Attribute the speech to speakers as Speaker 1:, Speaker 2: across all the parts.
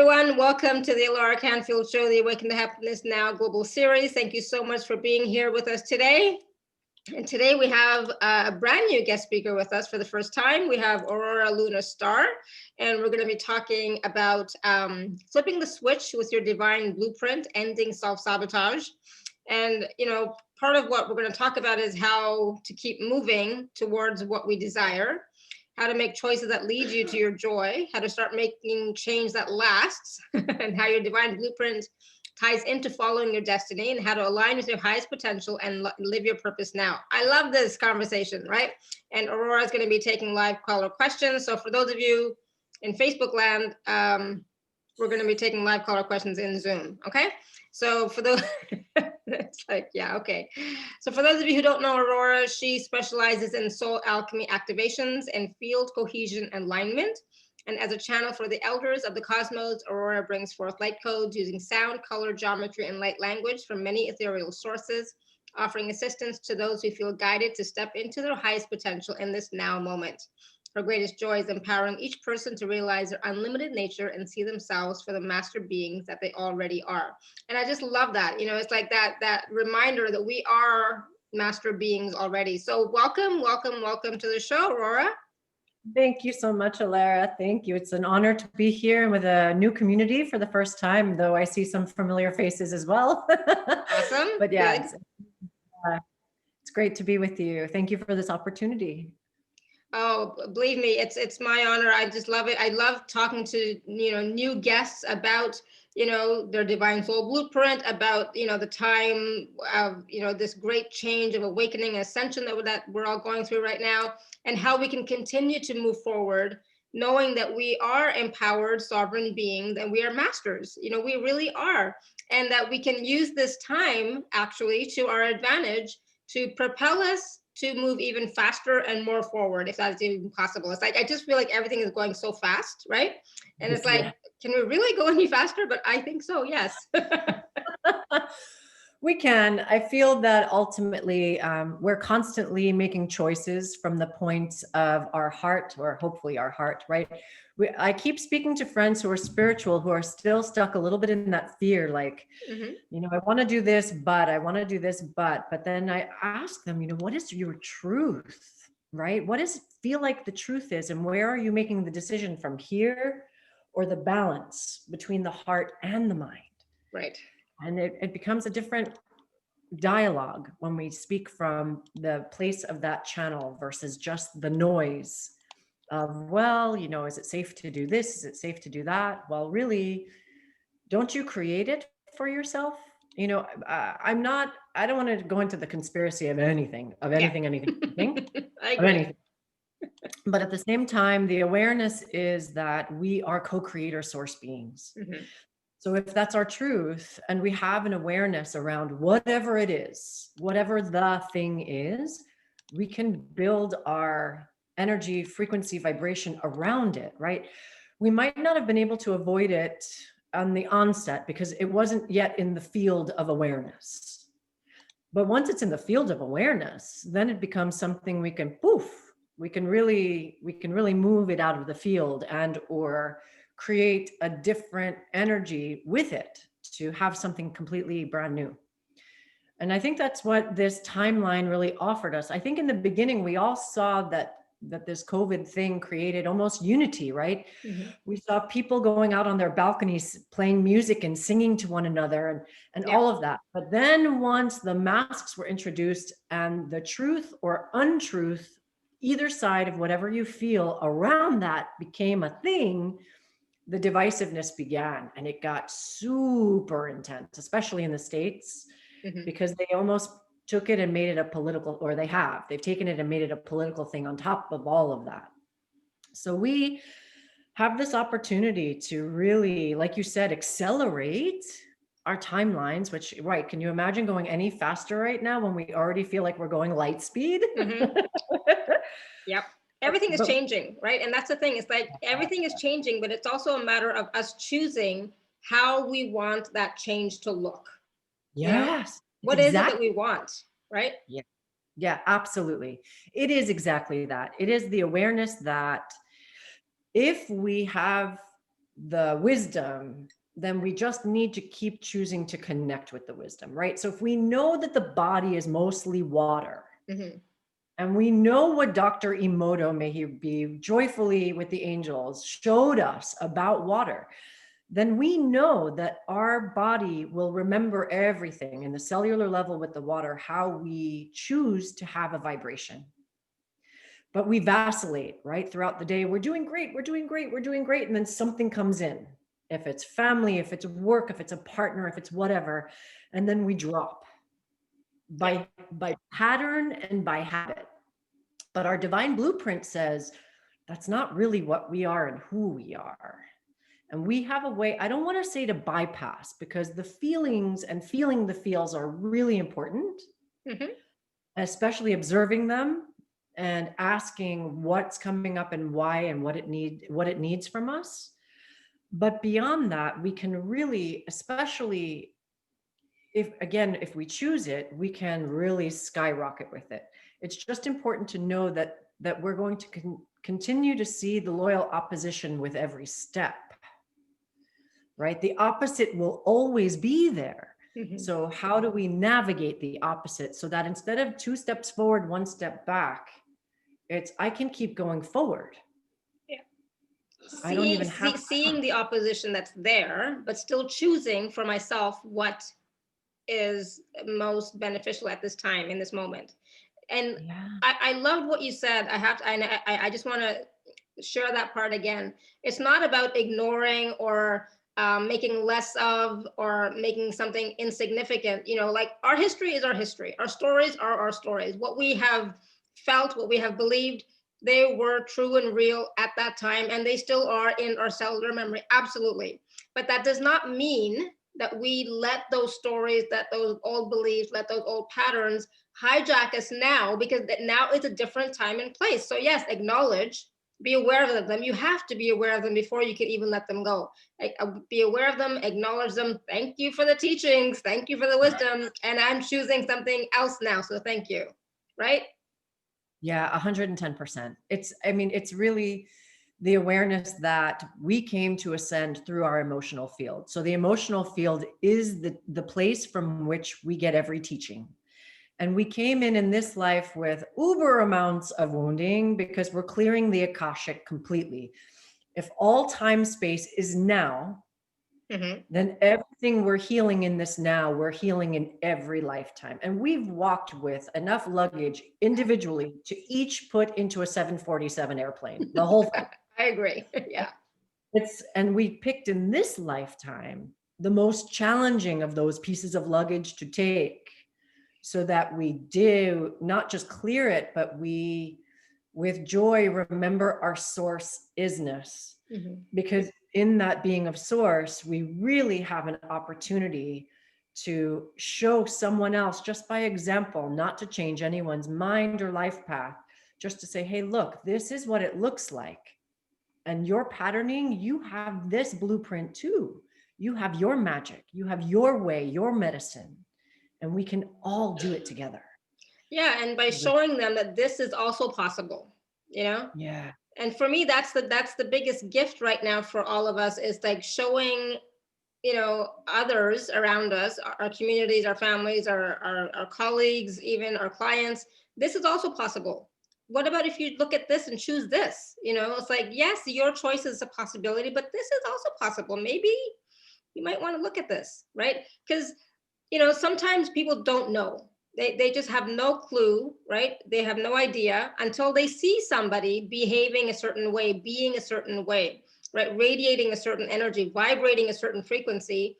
Speaker 1: everyone. Welcome to the Laura Canfield Show, the Awaken to Happiness Now Global Series. Thank you so much for being here with us today. And today we have a brand new guest speaker with us for the first time. We have Aurora Luna Star, and we're going to be talking about flipping the switch with your divine blueprint, ending self-sabotage. And, part of what we're going to talk about is how to keep moving towards what we desire, how to make choices that lead you to your joy, how to start making change that lasts, and how your divine blueprint ties into following your destiny, and how to align with your highest potential and live your purpose now. I love this conversation, right? And Aurora is going to be taking live caller questions. So for those of you in Facebook land, we're going to be taking live caller questions in Zoom, okay? So for those, it's like, yeah, okay. So for those of you who don't know Aurora, she specializes in soul alchemy activations and field cohesion and alignment. And as a channel for the elders of the cosmos, Aurora brings forth light codes using sound, color, geometry, and light language from many ethereal sources, offering assistance to those who feel guided to step into their highest potential in this now moment. Her greatest joy is empowering each person to realize their unlimited nature and see themselves for the master beings that they already are. And I just love that. It's like that reminder that we are master beings already. So welcome to the show, Aurora.
Speaker 2: Thank you so much, Alara. Thank you. It's an honor to be here with a new community for the first time, though I see some familiar faces as well.
Speaker 1: Awesome.
Speaker 2: But yeah, it's great to be with you. Thank you for this opportunity.
Speaker 1: Oh, believe me, it's my honor. I just love it. I love talking to, new guests about, their divine soul blueprint, about, the time of, this great change of awakening and ascension that we're all going through right now, and how we can continue to move forward, knowing that we are empowered sovereign beings and we are masters. We really are. And that we can use this time actually to our advantage to propel us to move even faster and more forward, if that's even possible. It's like, I just feel like everything is going so fast, right? And it's like, Can we really go any faster? But I think so, yes.
Speaker 2: We can. I feel that ultimately we're constantly making choices from the point of our heart, or hopefully our heart, right? I keep speaking to friends who are spiritual, who are still stuck a little bit in that fear, like, I want to do this, but I want to do this, but then I ask them, what is your truth, right? What does it feel like the truth is? And where are you making the decision from, here or the balance between the heart and the mind?
Speaker 1: Right.
Speaker 2: And it becomes a different dialogue when we speak from the place of that channel versus just the noise of, is it safe to do this? Is it safe to do that? Well, really, don't you create it for yourself? I don't want to go into the conspiracy of anything. Of anything.
Speaker 1: I agree.
Speaker 2: But at the same time, the awareness is that we are co-creator source beings. So if that's our truth, and we have an awareness around whatever it is, whatever the thing is, we can build our energy, frequency, vibration around it, right? We might not have been able to avoid it on the onset because it wasn't yet in the field of awareness. But once it's in the field of awareness, then it becomes something we can really move it out of the field or create a different energy with it to have something completely brand new. And I think that's what this timeline really offered us. I think in the beginning, we all saw that this COVID thing created almost unity, right? We saw people going out on their balconies, playing music and singing to one another and all of that. But then once the masks were introduced and the truth or untruth, either side of whatever you feel around that became a thing, the divisiveness began, and it got super intense, especially in the States, because they almost took it and made it a political, or they've taken it and made it a political thing on top of all of that. So we have this opportunity to really, like you said, accelerate our timelines, which, right, can you imagine going any faster right now when we already feel like we're going light speed?
Speaker 1: Yep. Everything is changing, right? And that's the thing. It's like everything is changing, but it's also a matter of us choosing how we want that change to look.
Speaker 2: Yes.
Speaker 1: What is it that we want, right?
Speaker 2: Yeah, absolutely. It is exactly that. It is the awareness that if we have the wisdom, then we just need to keep choosing to connect with the wisdom, right? So if we know that the body is mostly water, and we know what Dr. Emoto, may he be joyfully with the angels, showed us about water, then we know that our body will remember everything in the cellular level with the water, how we choose to have a vibration. But we vacillate, right? Throughout the day, we're doing great, we're doing great, we're doing great. And then something comes in, if it's family, if it's work, if it's a partner, if it's whatever, and then we drop by pattern and by habit. But our divine blueprint says that's not really what we are and who we are. And we have a way, I don't want to say to bypass, because the feelings and feeling the feels are really important, especially observing them and asking what's coming up and why and what it needs from us. But beyond that, we can really, especially if we choose it, we can really skyrocket with it. It's just important to know that we're going to continue to see the loyal opposition with every step, right? The opposite will always be there. So how do we navigate the opposite so that instead of 2 steps forward, 1 step back, I can keep going forward. I don't even have
Speaker 1: seeing the opposition that's there, but still choosing for myself what is most beneficial at this time, in this moment. And I loved what you said. I just want to share that part again. It's not about ignoring or making less of or making something insignificant. Like, our history is our history. Our stories are our stories. What we have felt, what we have believed, they were true and real at that time, and they still are in our cellular memory. Absolutely. But that does not mean that we let those stories, that those old beliefs, let those old patterns hijack us now, because now it's a different time and place. So yes, acknowledge, be aware of them. You have to be aware of them before you can even let them go. Be aware of them, acknowledge them. Thank you for the teachings. Thank you for the wisdom. And I'm choosing something else now. So thank you. Right?
Speaker 2: Yeah, 110%. It's really the awareness that we came to ascend through our emotional field. So the emotional field is the place from which we get every teaching. And we came in this life with uber amounts of wounding because we're clearing the Akashic completely. If all time space is now, then everything we're healing in this now, we're healing in every lifetime. And we've walked with enough luggage individually to each put into a 747 airplane, the whole thing.
Speaker 1: I agree. Yeah.
Speaker 2: And we picked in this lifetime the most challenging of those pieces of luggage to take, so that we do not just clear it, but we, with joy, remember our source isness. Because in that being of source, we really have an opportunity to show someone else, just by example, not to change anyone's mind or life path, just to say, hey, look, this is what it looks like. And your patterning, you have this blueprint too. You have your magic, you have your way, your medicine, and we can all do it together.
Speaker 1: Yeah, and by showing them that this is also possible,
Speaker 2: Yeah.
Speaker 1: And for me, that's the biggest gift right now for all of us, is like showing, others around us, our communities, our families, our colleagues, even our clients, this is also possible. What about if you look at this and choose this? It's like, yes, your choice is a possibility, but this is also possible. Maybe you might want to look at this, right? Because, sometimes people don't know. They just have no clue, right? They have no idea until they see somebody behaving a certain way, being a certain way, right? Radiating a certain energy, vibrating a certain frequency.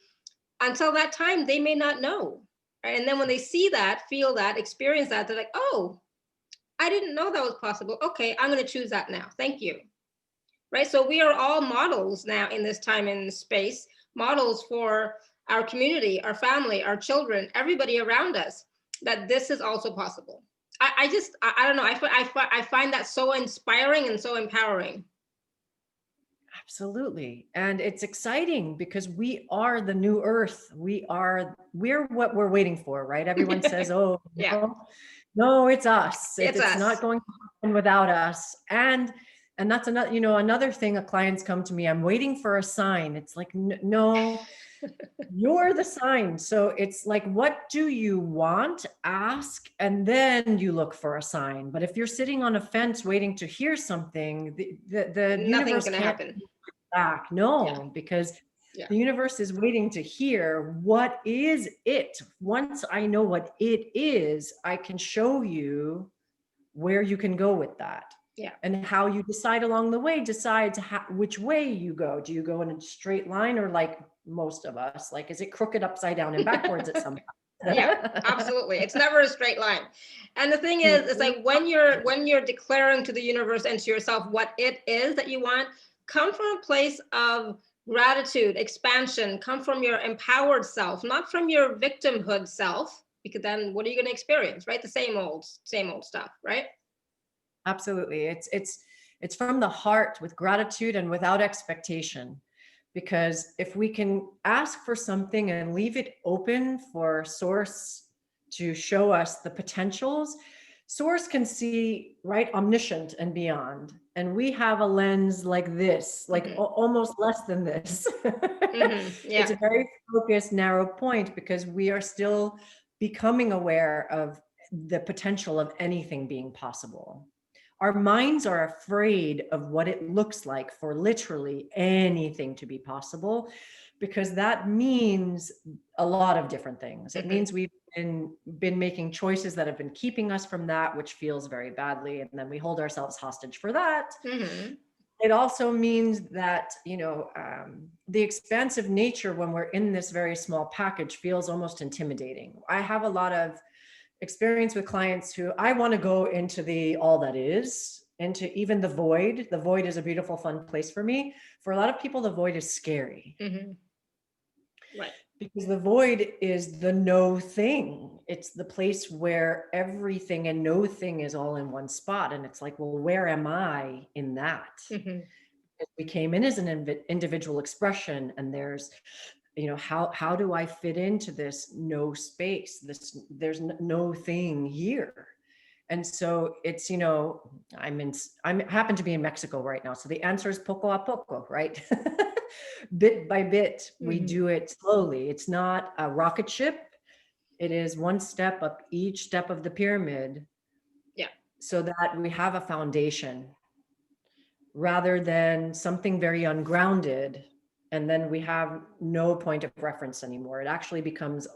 Speaker 1: Until that time, they may not know. Right? And then when they see that, feel that, experience that, they're like, oh, I didn't know that was possible. Okay, I'm going to choose that now. Thank you. Right? So we are all models now in this time and space, models for our community, our family, our children, everybody around us, that this is also possible. I don't know. I find that so inspiring and so empowering.
Speaker 2: Absolutely. And it's exciting because we are the new earth. We're what we're waiting for, right? Everyone says, oh,
Speaker 1: yeah.
Speaker 2: No, it's us. It's
Speaker 1: us.
Speaker 2: not going to happen without us. And And that's another, another thing, clients come to me, I'm waiting for a sign. It's like, no, you're the sign. So it's like, what do you want? Ask, and then you look for a sign. But if you're sitting on a fence waiting to hear something, the
Speaker 1: Nothing's
Speaker 2: universe
Speaker 1: going to
Speaker 2: can't
Speaker 1: happen.
Speaker 2: back. No, because the universe is waiting to hear, what is it? Once I know what it is, I can show you where you can go with that.
Speaker 1: Yeah.
Speaker 2: And how you decide along the way decides which way you go. Do you go in a straight line, or like most of us, like, is it crooked upside down and backwards at some point?
Speaker 1: Yeah, absolutely. It's never a straight line. And the thing is, it's like when you're declaring to the universe and to yourself what it is that you want, come from a place of gratitude, expansion, come from your empowered self, not from your victimhood self, because then what are you going to experience, right? The same old stuff, right?
Speaker 2: Absolutely. It's from the heart, with gratitude and without expectation. Because if we can ask for something and leave it open for source to show us the potentials, source can see, right, omniscient and beyond. And we have a lens like this, like almost less than this. It's a very focused, narrow point, because we are still becoming aware of the potential of anything being possible. Our minds are afraid of what it looks like for literally anything to be possible, because that means a lot of different things. It means we've been making choices that have been keeping us from that, which feels very badly. And then we hold ourselves hostage for that. It also means that, the expansive nature, when we're in this very small package, feels almost intimidating. I have a lot of experience with clients who I want to go into the all that is, into even the void. The void is a beautiful, fun place for me. For a lot of people, the void is scary.
Speaker 1: Right.
Speaker 2: Because the void is the no thing. It's the place where everything and no thing is all in one spot. And it's like, well, where am I in that? We came in as an individual expression, and there's, how do I fit into this no space? There's no thing here. And so it's, I happen to be in Mexico right now. So the answer is poco a poco, right? Bit by bit, we do it slowly. It's not a rocket ship. It is one step up each step of the pyramid.
Speaker 1: Yeah.
Speaker 2: So that we have a foundation, rather than something very ungrounded. And then we have no point of reference anymore. It actually becomes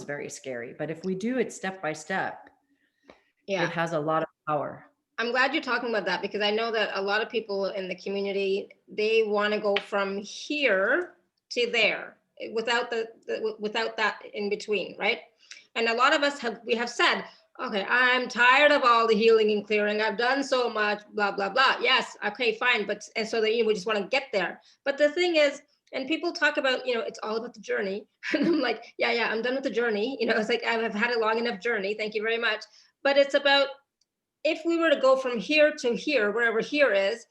Speaker 2: very scary. But if we do it step by step, it has a lot of power.
Speaker 1: I'm glad you're talking about that, because I know that a lot of people in the community, they want to go from here to there without without that in between, right? And a lot of us have said, okay, I'm tired of all the healing and clearing. I've done so much, blah, blah, blah. Yes, okay, fine. But, and so that, we just want to get there. But the thing is, and people talk about, it's all about the journey. And I'm like, yeah, I'm done with the journey. It's like, I've had a long enough journey. Thank you very much. But it's about, if we were to go from here to here, wherever here is,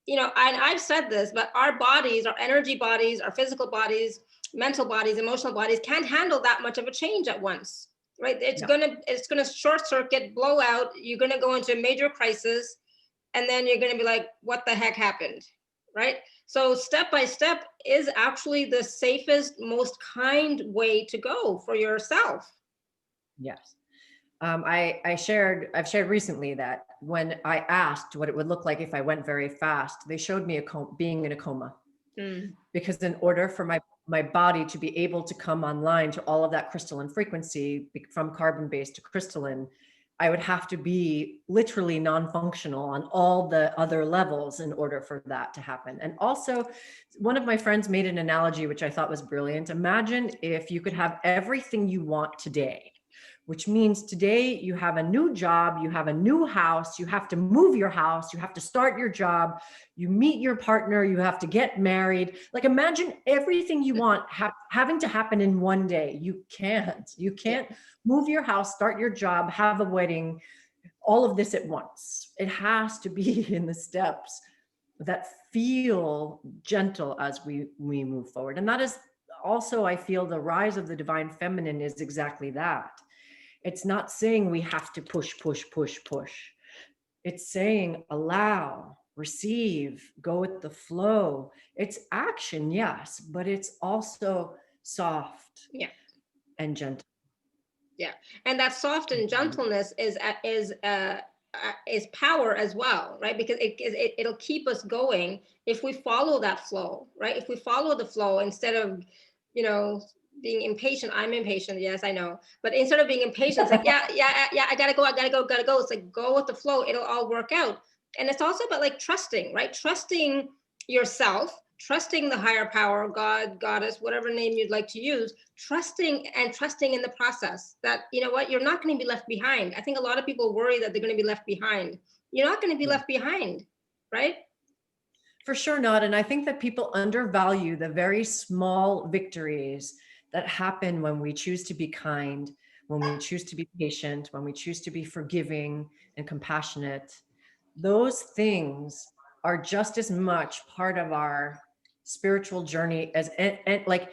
Speaker 1: and I've said this, but our bodies, our energy bodies, our physical bodies, mental bodies, emotional bodies can't handle that much of a change at once, right? It's gonna short circuit, blow out. You're gonna go into a major crisis, and then you're gonna be like, what the heck happened, right? So step by step is actually the safest, most kind way to go for yourself.
Speaker 2: Yes. I've shared recently that when I asked what it would look like if I went very fast, they showed me being in a coma. Because in order for my body to be able to come online to all of that crystalline frequency, from carbon-based to crystalline, I would have to be literally non-functional on all the other levels in order for that to happen. And also, one of my friends made an analogy, which I thought was brilliant. Imagine if you could have everything you want today, which means today you have a new job, you have a new house, you have to move your house, you have to start your job, you meet your partner, you have to get married. Like, imagine everything you want having to happen in one day. You can't move your house, start your job, have a wedding, all of this at once. It has to be in the steps that feel gentle as we move forward. And that is also, I feel, the rise of the divine feminine is exactly that. It's not saying we have to push. It's saying allow, receive, go with the flow. It's action, yes, but it's also soft
Speaker 1: Yeah.
Speaker 2: and gentle.
Speaker 1: Yeah. And that soft and gentleness is power as well, right? Because it'll keep us going if we follow that flow, right? If we follow the flow instead of, you know, being impatient. I'm impatient, yes, I know. But instead of being impatient, it's like, yeah, I gotta go. It's like, go with the flow. It'll all work out. And it's also about like trusting, right? Trusting yourself, trusting the higher power, God, goddess, whatever name you'd like to use, trusting in the process that, you know what, you're not going to be left behind. I think a lot of people worry that they're going to be left behind. You're not going to be left behind, right?
Speaker 2: For sure not. And I think that people undervalue the very small victories that happen when we choose to be kind, when we choose to be patient, when we choose to be forgiving and compassionate. Those things are just as much part of our spiritual journey as, and like,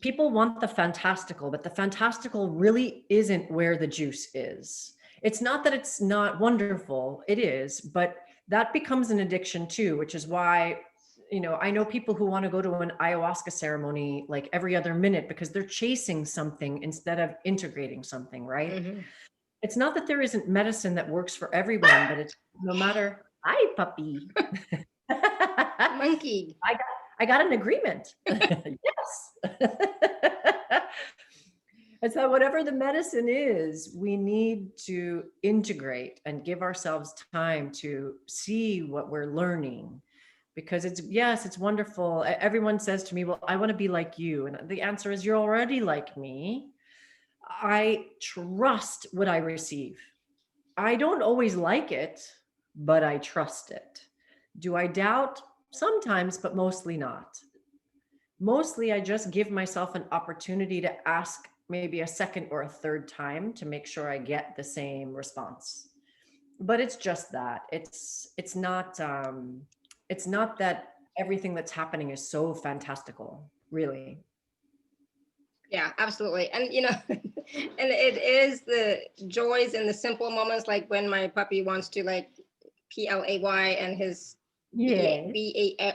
Speaker 2: people want the fantastical, but the fantastical really isn't where the juice is. It's not that it's not wonderful, it is, but that becomes an addiction too, which is why, you know, I know people who want to go to an ayahuasca ceremony like every other minute because they're chasing something instead of integrating something, right?
Speaker 1: Mm-hmm.
Speaker 2: It's not that there isn't medicine that works for everyone, but it's no matter. Hi, puppy.
Speaker 1: Monkey.
Speaker 2: I got an agreement. Yes. It's that whatever the medicine is, we need to integrate and give ourselves time to see what we're learning. Because it's, yes, it's wonderful. Everyone says to me, well, I want to be like you. And the answer is, you're already like me. I trust what I receive. I don't always like it, but I trust it. Do I doubt? Sometimes, but mostly not. Mostly, I just give myself an opportunity to ask maybe a second or a third time to make sure I get the same response. But it's just that. It's not that everything that's happening is so fantastical, really.
Speaker 1: Yeah, absolutely. And you know, and it is the joys in the simple moments, like when my puppy wants to like play and his
Speaker 2: Yeah.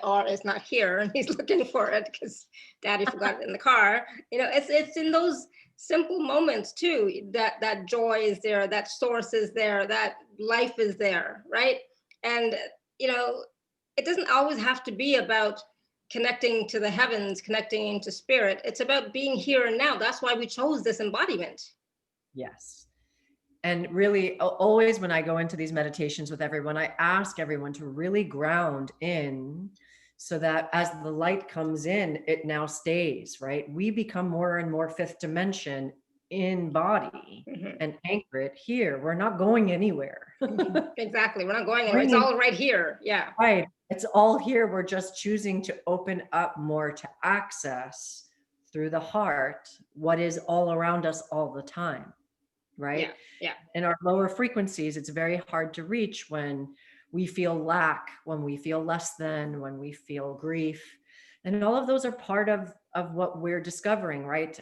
Speaker 1: BAR is not here and he's looking for it because daddy forgot it in the car. You know, it's in those simple moments too that joy is there, that source is there, that life is there, right? And you know, it doesn't always have to be about connecting to the heavens, connecting into spirit. It's about being here and now. That's why we chose this embodiment.
Speaker 2: Yes. And really, always when I go into these meditations with everyone, I ask everyone to really ground in so that as the light comes in, it now stays, right? We become more and more fifth dimension in body and anchor it here. We're not going anywhere.
Speaker 1: Exactly. We're not going anywhere. It's
Speaker 2: Bringing,
Speaker 1: all right here. Yeah.
Speaker 2: right. It's all here. We're just choosing to open up more to access through the heart what is all around us all the time. Right?
Speaker 1: Yeah. Yeah.
Speaker 2: In our lower frequencies, it's very hard to reach when we feel lack, when we feel less than, when we feel grief. And all of those are part of what we're discovering, right?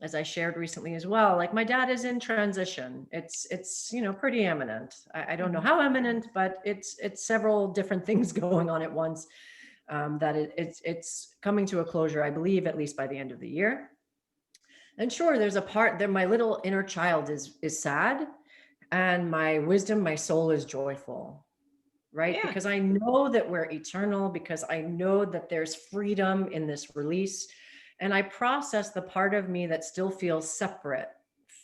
Speaker 2: As I shared recently as well, like my dad is in transition. It's you know, pretty eminent. I don't know how eminent, but it's several different things going on at once. That it's coming to a closure, I believe, at least by the end of the year. And sure, there's a part there, my little inner child is sad, and my wisdom, my soul is joyful, right?
Speaker 1: Yeah.
Speaker 2: Because I know that we're eternal, because I know that there's freedom in this release. And I process the part of me that still feels separate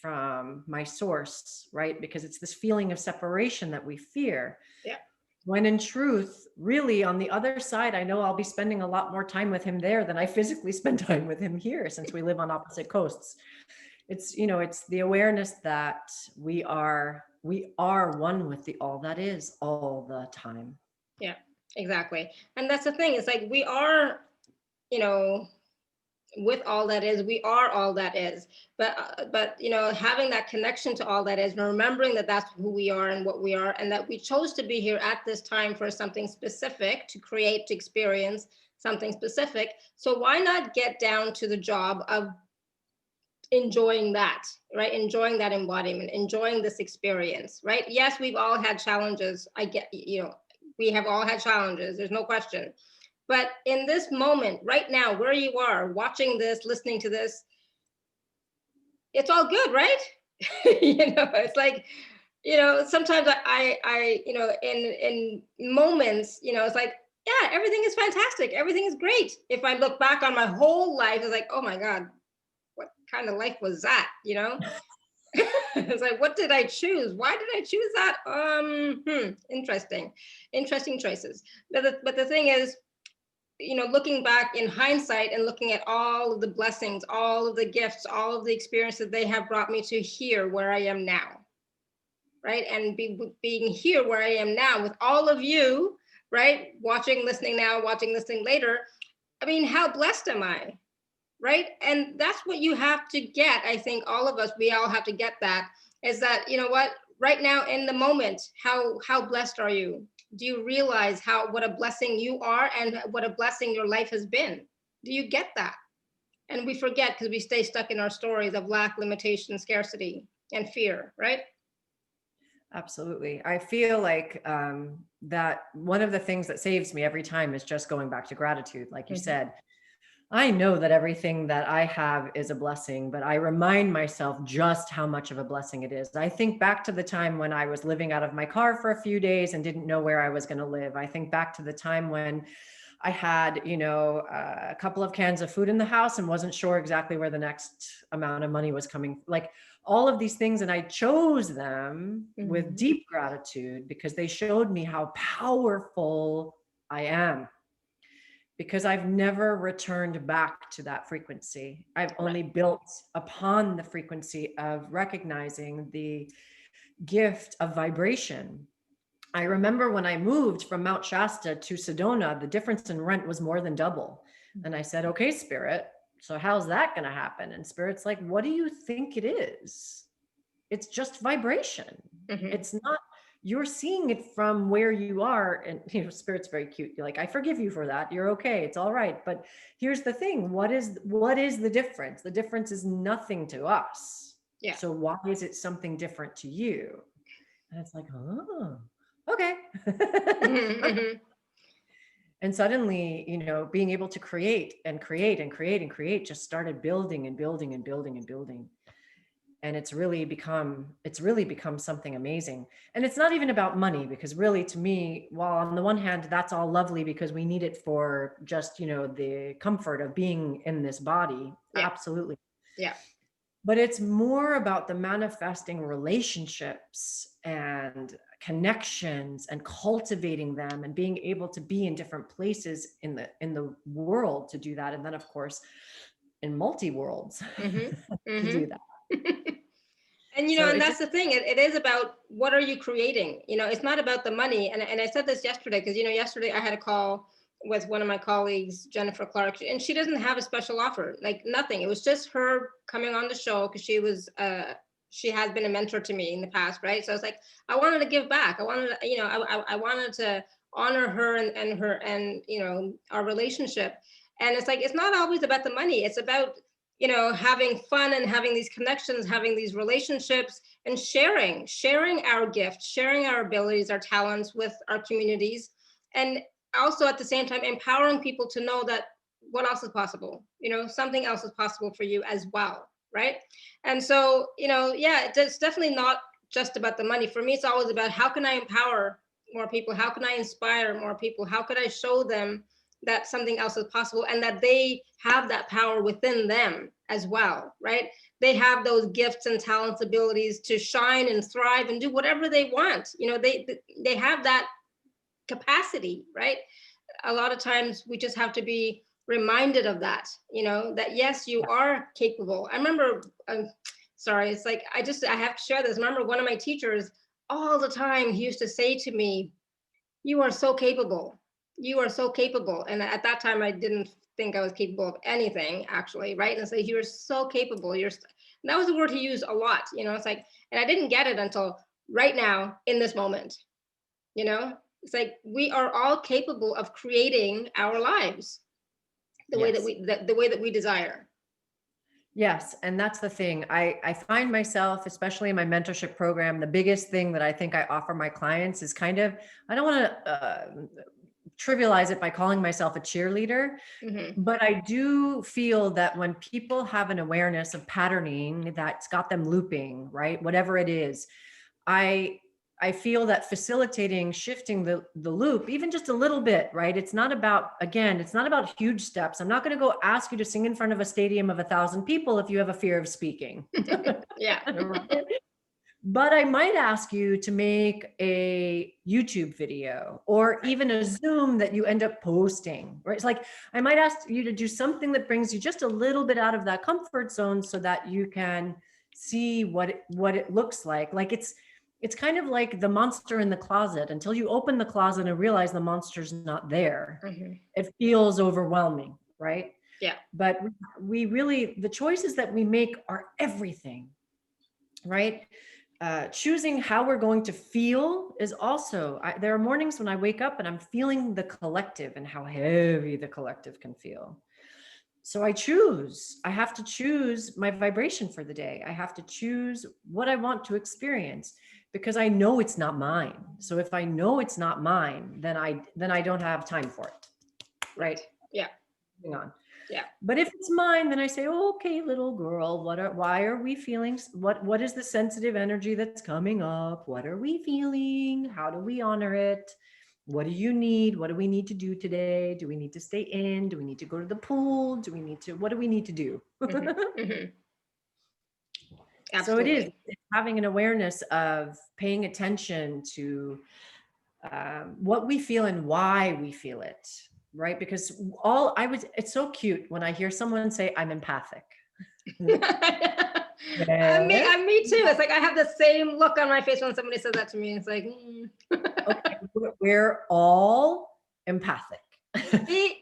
Speaker 2: from my source, right? Because it's this feeling of separation that we fear.
Speaker 1: Yeah.
Speaker 2: When in truth, really on the other side, I know I'll be spending a lot more time with him there than I physically spend time with him here, since we live on opposite coasts. It's, you know, it's the awareness that we are one with the all that is all the time.
Speaker 1: Yeah, exactly. And that's the thing. It's like we are, you know, with all that is, we are all that is. But you know, having that connection to all that is, and remembering that that's who we are and what we are, and that we chose to be here at this time for something specific, to create, to experience something specific. So why not get down to the job of enjoying that, right? Enjoying that embodiment, enjoying this experience, right? Yes, we've all had challenges. I get, you know, We have all had challenges. There's no question. But in this moment, right now, where you are watching this, listening to this, it's all good, right? It's like, sometimes in moments, it's like, yeah, everything is fantastic. Everything is great. If I look back on my whole life, it's like, oh my God, what kind of life was that? It's like, what did I choose? Why did I choose that? Interesting choices. But the thing is, looking back in hindsight and looking at all of the blessings, all of the gifts, all of the experiences they have brought me to here where I am now, right? And being here where I am now with all of you, right? Watching, listening now, watching, listening later. I mean, how blessed am I, right? And that's what you have to get. I think all of us, we all have to get that, is that, right now in the moment, how blessed are you? Do you realize what a blessing you are and what a blessing your life has been? Do you get that? And we forget because we stay stuck in our stories of lack, limitation, scarcity, and fear, right?
Speaker 2: Absolutely. I feel like that one of the things that saves me every time is just going back to gratitude. Like you said, I know that everything that I have is a blessing, but I remind myself just how much of a blessing it is. I think back to the time when I was living out of my car for a few days and didn't know where I was going to live. I think back to the time when I had, a couple of cans of food in the house and wasn't sure exactly where the next amount of money was coming. Like all of these things. And I chose them with deep gratitude because they showed me how powerful I am. Because I've never returned back to that frequency. I've only built upon the frequency of recognizing the gift of vibration. I remember when I moved from Mount Shasta to Sedona, the difference in rent was more than double. And I said, okay, Spirit, so how's that going to happen? And Spirit's like, what do you think it is? It's just vibration. It's not, you're seeing it from where you are. And, Spirit's very cute. You're like, I forgive you for that. You're okay. It's all right. But here's the thing. What is the difference? The difference is nothing to us.
Speaker 1: Yeah.
Speaker 2: So why is it something different to you? And it's like, oh, okay. And suddenly, being able to create and create and create and create just started building and building and building and building. And it's really become something amazing. And it's not even about money, because really to me, while on the one hand, that's all lovely because we need it for just, the comfort of being in this body. Yeah. Absolutely.
Speaker 1: Yeah.
Speaker 2: But it's more about the manifesting relationships and connections and cultivating them and being able to be in different places in the world to do that. And then of course, in multi-worlds to do that.
Speaker 1: And, and that's the thing. It is about what are you creating? It's not about the money. And I said this yesterday, because, yesterday I had a call with one of my colleagues, Jennifer Clark, and she doesn't have a special offer, like nothing. It was just her coming on the show because she has been a mentor to me in the past, right? So I was like, I wanted to give back. I wanted to, I wanted to honor her and her and, our relationship. And it's like, it's not always about the money. It's about, having fun and having these connections, having these relationships, and sharing our gifts, sharing our abilities, our talents with our communities. And also at the same time, empowering people to know that what else is possible, something else is possible for you as well. Right. And so, it's definitely not just about the money. For me, it's always about how can I empower more people? How can I inspire more people? How could I show them that something else is possible and that they have that power within them as well, right? They have those gifts and talents, abilities to shine and thrive and do whatever they want. They have that capacity, right? A lot of times we just have to be reminded of that, that yes, you are capable. I remember, sorry, it's like, I have to share this. I remember one of my teachers all the time, he used to say to me, you are so capable. You are so capable. And at that time, I didn't think I was capable of anything, actually, right? And so you're so capable. That was the word he used a lot, it's like, and I didn't get it until right now in this moment, it's like, we are all capable of creating our lives the way that we desire.
Speaker 2: Yes. And that's the thing. I find myself, especially in my mentorship program, the biggest thing that I think I offer my clients is kind of, I don't want to trivialize it by calling myself a cheerleader,
Speaker 1: Mm-hmm.
Speaker 2: but I do feel that when people have an awareness of patterning that's got them looping, right? Whatever it is, I I feel that facilitating shifting the loop even just a little bit, right? It's not about, again, it's not about huge steps. I'm not going to go ask you to sing in front of a stadium of 1,000 people if you have a fear of speaking.
Speaker 1: Yeah.
Speaker 2: Right? But I might ask you to make a YouTube video or even a Zoom that you end up posting, right? It's like I might ask you to do something that brings you just a little bit out of that comfort zone so that you can see what it looks like. Like it's kind of like the monster in the closet. Until you open the closet and realize the monster's not there,
Speaker 1: Mm-hmm.
Speaker 2: it feels overwhelming, right?
Speaker 1: Yeah.
Speaker 2: But we really, the choices that we make are everything, right? Choosing how we're going to feel is also, there are mornings when I wake up and I'm feeling the collective and how heavy the collective can feel. So I have to choose my vibration for the day. I have to choose what I want to experience because I know it's not mine. So if I know it's not mine, then I don't have time for it. Right?
Speaker 1: Yeah.
Speaker 2: Hang on.
Speaker 1: Yeah.
Speaker 2: But if it's mine, then I say, oh, okay, little girl, why are we feeling, what is the sensitive energy that's coming up? What are we feeling? How do we honor it? What do you need? What do we need to do today? Do we need to stay in? Do we need to go to the pool? What do we need to do?
Speaker 1: Mm-hmm. Mm-hmm.
Speaker 2: So
Speaker 1: Absolutely.
Speaker 2: it's having an awareness of paying attention to what we feel and why we feel it, right? Because it's so cute when I hear someone say, I'm empathic.
Speaker 1: Me,
Speaker 2: Yeah.
Speaker 1: me too. It's like I have the same look on my face when somebody says that to me. It's like,
Speaker 2: Okay, we're all empathic.
Speaker 1: see,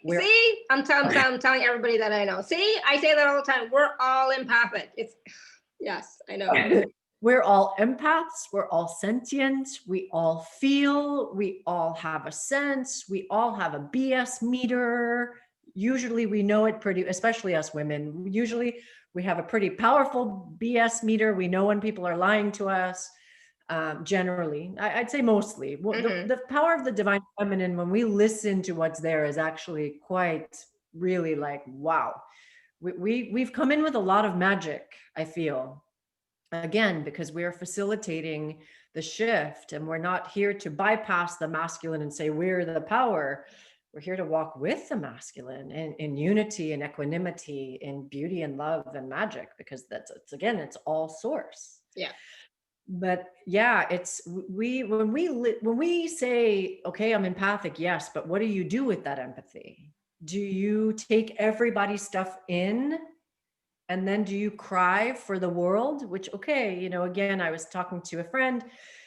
Speaker 1: I'm telling everybody that I know. See, I say that all the time. We're all empathic. It's yes, I know.
Speaker 2: We're all empaths. We're all sentient. We all feel. We all have a sense. We all have a BS meter. Usually we know it pretty, especially us women. Usually we have a pretty powerful BS meter. We know when people are lying to us. Generally, I'd say mostly. The power of the divine feminine, when we listen to what's there, is actually quite really like, wow. We've come in with a lot of magic, I feel. Again, because we're facilitating the shift and we're not here to bypass the masculine and say we're the power. We're here to walk with the masculine in unity and equanimity, in beauty and love and magic, because it's all source.
Speaker 1: Yeah.
Speaker 2: But yeah, it's when we say, okay, I'm empathic, yes, but what do you do with that empathy? Do you take everybody's stuff in? And then do you cry for the world? Which, okay, again, I was talking to a friend.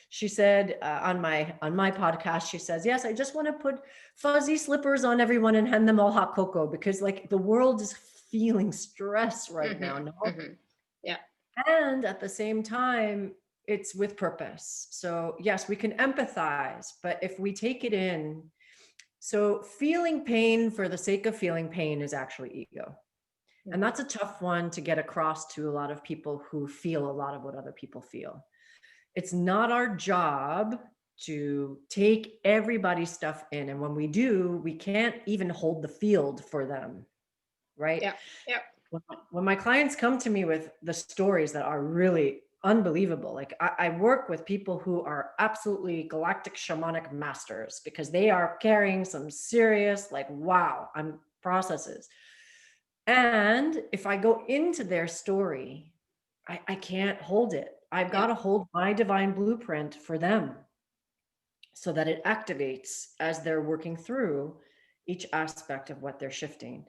Speaker 2: She said on my podcast, she says, yes, I just want to put fuzzy slippers on everyone and hand them all hot cocoa because like the world is feeling stress right now. No?
Speaker 1: Mm-hmm. Yeah.
Speaker 2: And at the same time, it's with purpose. So yes, we can empathize, but if we take it in, so feeling pain for the sake of feeling pain is actually ego. And that's a tough one to get across to a lot of people who feel a lot of what other people feel. It's not our job to take everybody's stuff in. And when we do, we can't even hold the field for them, right?
Speaker 1: Yeah. Yeah.
Speaker 2: When my clients come to me with the stories that are really unbelievable, like I work with people who are absolutely galactic shamanic masters because they are carrying some serious, like, wow, I'm processes. And if I go into their story, I can't hold it. I've got to hold my divine blueprint for them so that it activates as they're working through each aspect of what they're shifting.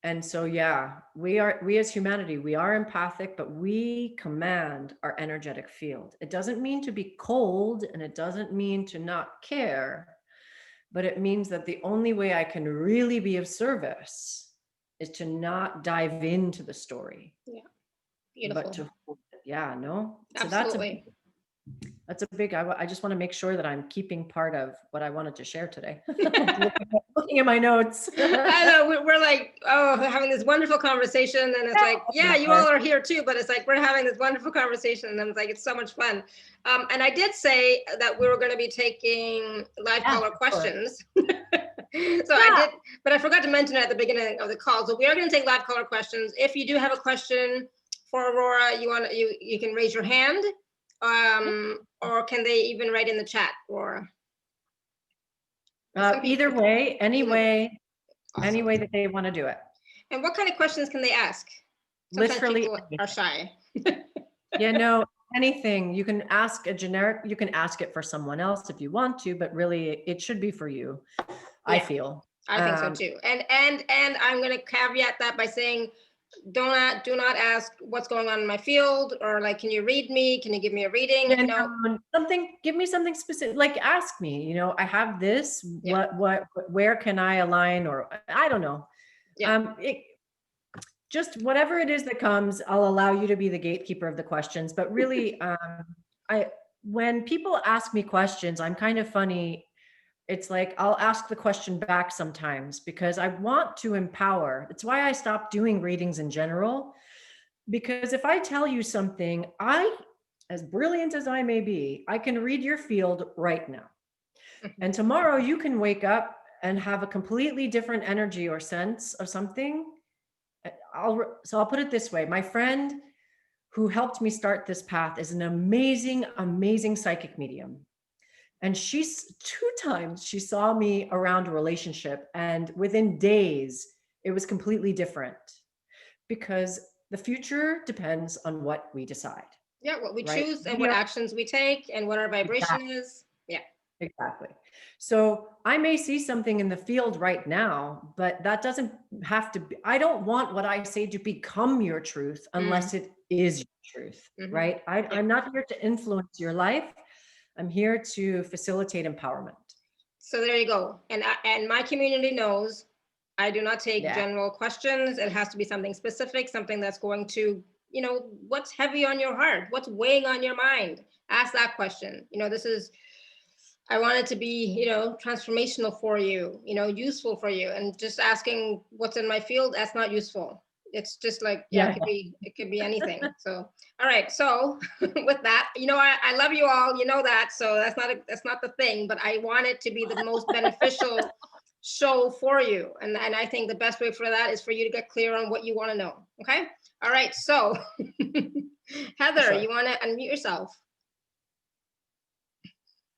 Speaker 2: And so, yeah, we as humanity, we are empathic, but we command our energetic field. It doesn't mean to be cold and it doesn't mean to not care, but it means that the only way I can really be of service is to not dive into the story.
Speaker 1: Yeah. Beautiful.
Speaker 2: But to hold it. Yeah, no. So
Speaker 1: Absolutely.
Speaker 2: That's a big, I just want to make sure that I'm keeping part of what I wanted to share today. Looking at my notes.
Speaker 1: I know we're like, oh, having this wonderful conversation, and it's like, yeah, you all are here too, but it's like we're having this wonderful conversation, and it's like it's so much fun. And I did say that we were going to be taking live caller questions. So I did, but I forgot to mention it at the beginning of the call. So we are going to take live caller questions. If you do have a question for Aurora, you can raise your hand, or can they even write in the chat, Aurora?
Speaker 2: Either way, any way
Speaker 1: Awesome.
Speaker 2: that they want to do it.
Speaker 1: And what kind of questions can they ask? Sometimes
Speaker 2: Literally
Speaker 1: people are shy.
Speaker 2: Yeah, no, anything. You can ask a generic, you can ask it for someone else if you want to, but really it should be for you. Yeah. I feel.
Speaker 1: I think so too. And I'm going to caveat that by saying, do not ask what's going on in my field, or like, can you read me? Can you give me a reading?
Speaker 2: Give me something specific, like ask me, I have this, where can I align, or I don't know. Yeah. Just whatever it is that comes, I'll allow you to be the gatekeeper of the questions. But really, when people ask me questions, I'm kind of funny. It's like, I'll ask the question back sometimes because I want to empower. It's why I stopped doing readings in general. Because if I tell you something, as brilliant as I may be, I can read your field right now. And tomorrow you can wake up and have a completely different energy or sense of something. So I'll put it this way. My friend who helped me start this path is an amazing, amazing psychic medium. And she's 2 times she saw me around a relationship, and within days, it was completely different, because the future depends on what we decide.
Speaker 1: Yeah, what we choose and what actions we take and what our vibration is. Yeah.
Speaker 2: Exactly. So I may see something in the field right now, but that doesn't have to be, I don't want what I say to become your truth unless it is your truth, right? I'm not here to influence your life. I'm here to facilitate empowerment. So
Speaker 1: there you go. And my community knows I do not take general questions. It has to be something specific, something that's going to, what's heavy on your heart? What's weighing on your mind? Ask that question. I want it to be, transformational for you, useful for you. And just asking what's in my field, that's not useful. It's just like, it could be anything. So, all right. So with that, I love you all, that. So that's not the thing, but I want it to be the most beneficial show for you. And I think the best way for that is for you to get clear on what you want to know. Okay. All right. So Heather, you want to unmute yourself?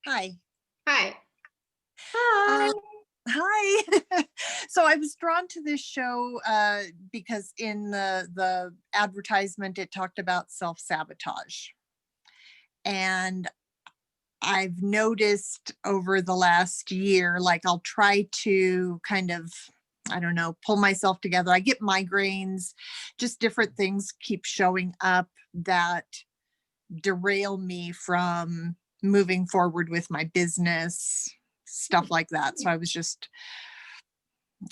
Speaker 3: Hi.
Speaker 1: Hi.
Speaker 3: Hi. Hi. So I was drawn to this show because in the advertisement, it talked about self-sabotage. And I've noticed over the last year, like I'll try to kind of, I don't know, pull myself together. I get migraines, just different things keep showing up that derail me from moving forward with my business, stuff like that. So I was just,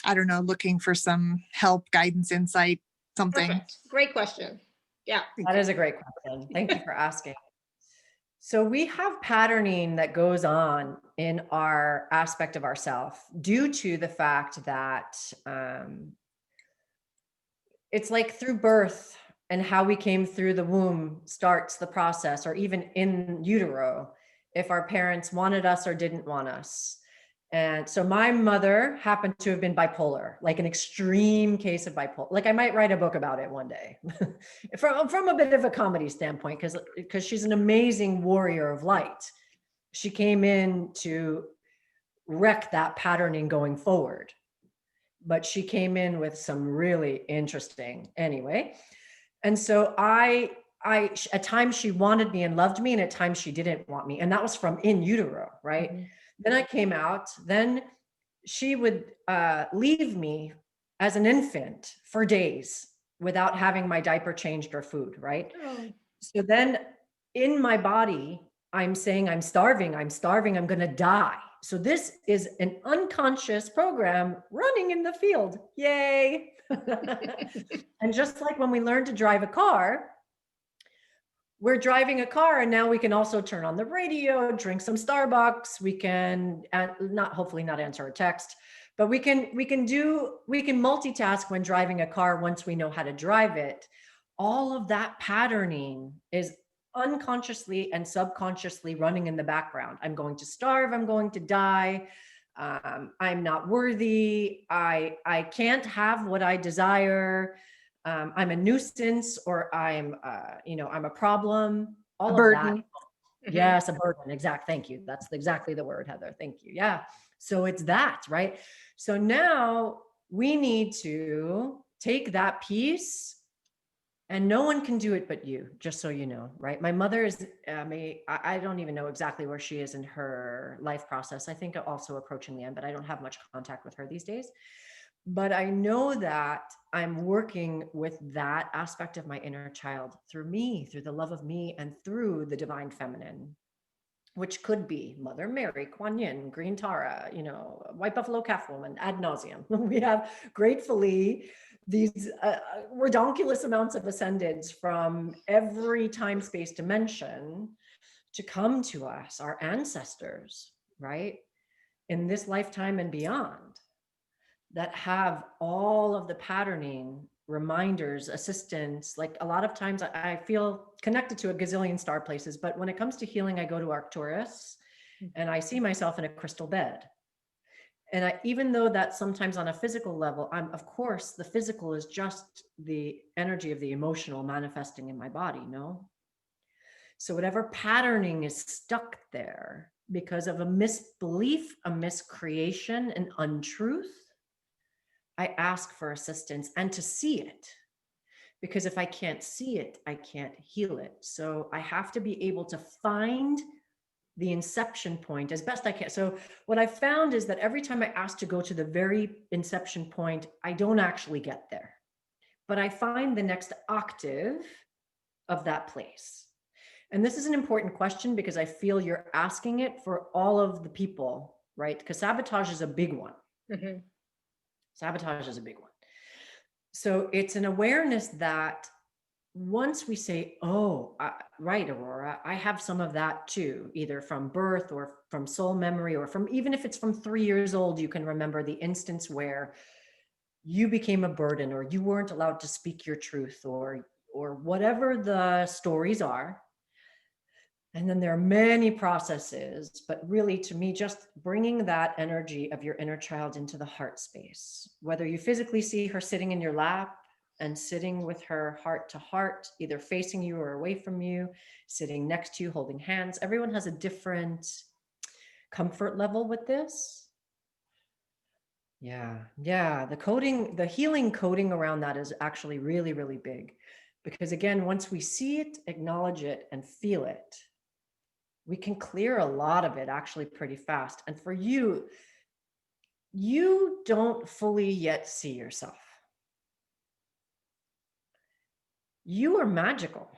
Speaker 3: I don't know, looking for some help, guidance, insight, something.
Speaker 1: Perfect. Great question. Yeah.
Speaker 2: That is a great question. Thank you for asking. So we have patterning that goes on in our aspect of ourself due to the fact that it's like through birth and how we came through the womb starts the process, or even in utero, if our parents wanted us or didn't want us. And so my mother happened to have been bipolar, like an extreme case of bipolar. Like I might write a book about it one day from a bit of a comedy standpoint, because she's an amazing warrior of light. She came in to wreck that patterning going forward, but she came in with some really interesting anyway. And so at times she wanted me and loved me, and at times she didn't want me. And that was from in utero, right? Mm-hmm. Then I came out, then she would leave me as an infant for days without having my diaper changed or food, right? Oh. So then in my body, I'm saying, I'm starving, I'm going to die. So this is an unconscious program running in the field. Yay. And just like when we learn to drive a car, we're driving a car and now we can also turn on the radio, drink some Starbucks. We can hopefully not answer a text, but we can multitask when driving a car once we know how to drive it. All of that patterning is unconsciously and subconsciously running in the background. I'm going to starve. I'm going to die. I'm not worthy. I can't have what I desire. I'm a nuisance, or I'm a problem. All
Speaker 3: A
Speaker 2: of
Speaker 3: burden.
Speaker 2: that. Yes, a burden. Exact. Thank you. That's exactly the word, Heather. Thank you. Yeah. So it's that, right? So now we need to take that piece, and no one can do it but you, just so you know, right? My mother is, I don't even know exactly where she is in her life process. I think also approaching the end, but I don't have much contact with her these days. But I know that I'm working with that aspect of my inner child through me, through the love of me, and through the divine feminine, which could be Mother Mary, Kuan Yin, Green Tara, White Buffalo Calf Woman, ad nauseum. We have gratefully these redonkulous amounts of ascendeds from every time, space, dimension to come to us, our ancestors, right? In this lifetime and beyond, that have all of the patterning, reminders, assistance. Like a lot of times I feel connected to a gazillion star places, but when it comes to healing, I go to Arcturus and I see myself in a crystal bed. And even though that's sometimes on a physical level, of course, the physical is just the energy of the emotional manifesting in my body, no? So whatever patterning is stuck there because of a misbelief, a miscreation, an untruth, I ask for assistance and to see it. Because if I can't see it, I can't heal it. So I have to be able to find the inception point as best I can. So what I found is that every time I ask to go to the very inception point, I don't actually get there. But I find the next octave of that place. And this is an important question because I feel you're asking it for all of the people, right? Because sabotage is a big one.
Speaker 1: Mm-hmm.
Speaker 2: Sabotage is a big one. So it's an awareness that once we say, oh, right, Aurora, I have some of that too, either from birth or from soul memory, or from, even if it's from 3 years old, you can remember the instance where you became a burden, or you weren't allowed to speak your truth, or whatever the stories are. And then there are many processes, but really to me, just bringing that energy of your inner child into the heart space, whether you physically see her sitting in your lap and sitting with her heart to heart, either facing you or away from you, sitting next to you, holding hands. Everyone has a different comfort level with this. Yeah. The healing coding around that is actually really, really big. Because again, once we see it, acknowledge it, and feel it, we can clear a lot of it actually pretty fast. And for you, you don't fully yet see yourself. You are magical,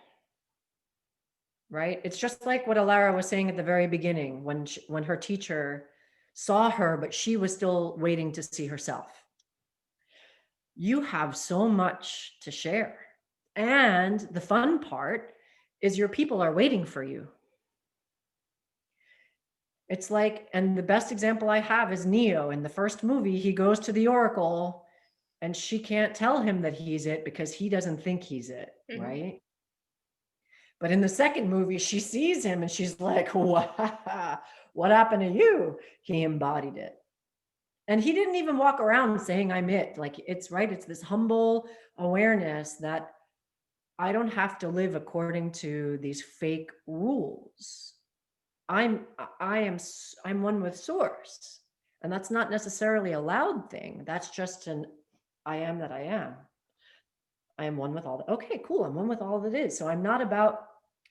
Speaker 2: right? It's just like what Alara was saying at the very beginning when her teacher saw her, but she was still waiting to see herself. You have so much to share. And the fun part is your people are waiting for you. It's like, and the best example I have is Neo. In the first movie, he goes to the Oracle and she can't tell him that he's it because he doesn't think he's it, mm-hmm. Right? But in the second movie, she sees him and she's like, wow, what happened to you? He embodied it. And he didn't even walk around saying I'm it. Like, it's right. It's this humble awareness that I don't have to live according to these fake rules. I'm one with source. And that's not necessarily a loud thing. That's just an I am that I am. I am one with all that. Okay, cool. I'm one with all that is. So I'm not about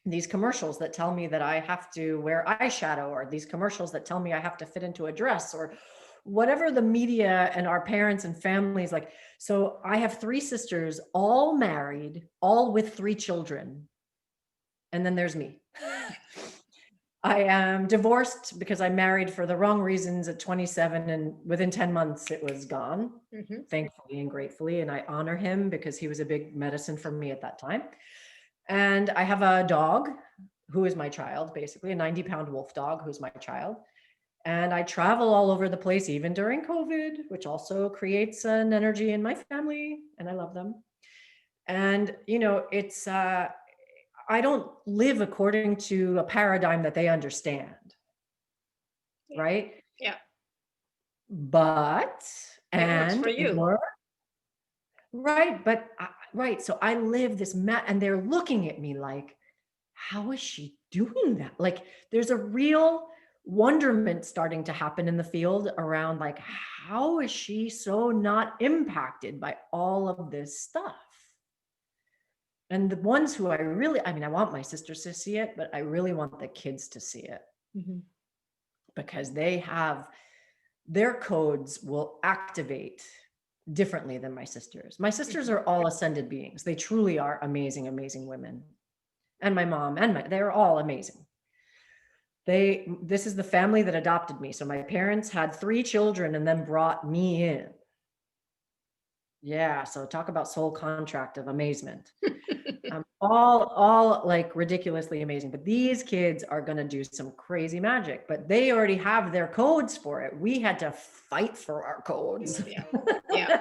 Speaker 2: these commercials that tell me that I have to wear eyeshadow, or these commercials that tell me I have to fit into a dress, or whatever the media and our parents and families like. So I have 3 sisters, all married, all with 3 children. And then there's me. I am divorced because I married for the wrong reasons at 27, and within 10 months it was gone, mm-hmm. Thankfully and gratefully. And I honor him because he was a big medicine for me at that time. And I have a dog who is my child, basically a 90-pound wolf dog who's my child. And I travel all over the place, even during COVID, which also creates an energy in my family, and I love them. And, it's, I don't live according to a paradigm that they understand. Right?
Speaker 1: Yeah.
Speaker 2: But,
Speaker 1: It works for you.
Speaker 2: Right. But, right. So I live this and they're looking at me like, how is she doing that? Like, there's a real wonderment starting to happen in the field around, like, how is she so not impacted by all of this stuff? And the ones who I want my sisters to see it, but I really want the kids to see it, because their codes will activate differently than my sisters. My sisters are all ascended beings. They truly are amazing, amazing women. And my mom they're all amazing. This is the family that adopted me. So my parents had 3 children and then brought me in. Yeah. So talk about soul contract of amazement. All like ridiculously amazing, but these kids are going to do some crazy magic, but they already have their codes for it. We had to fight for our codes.
Speaker 1: Yeah.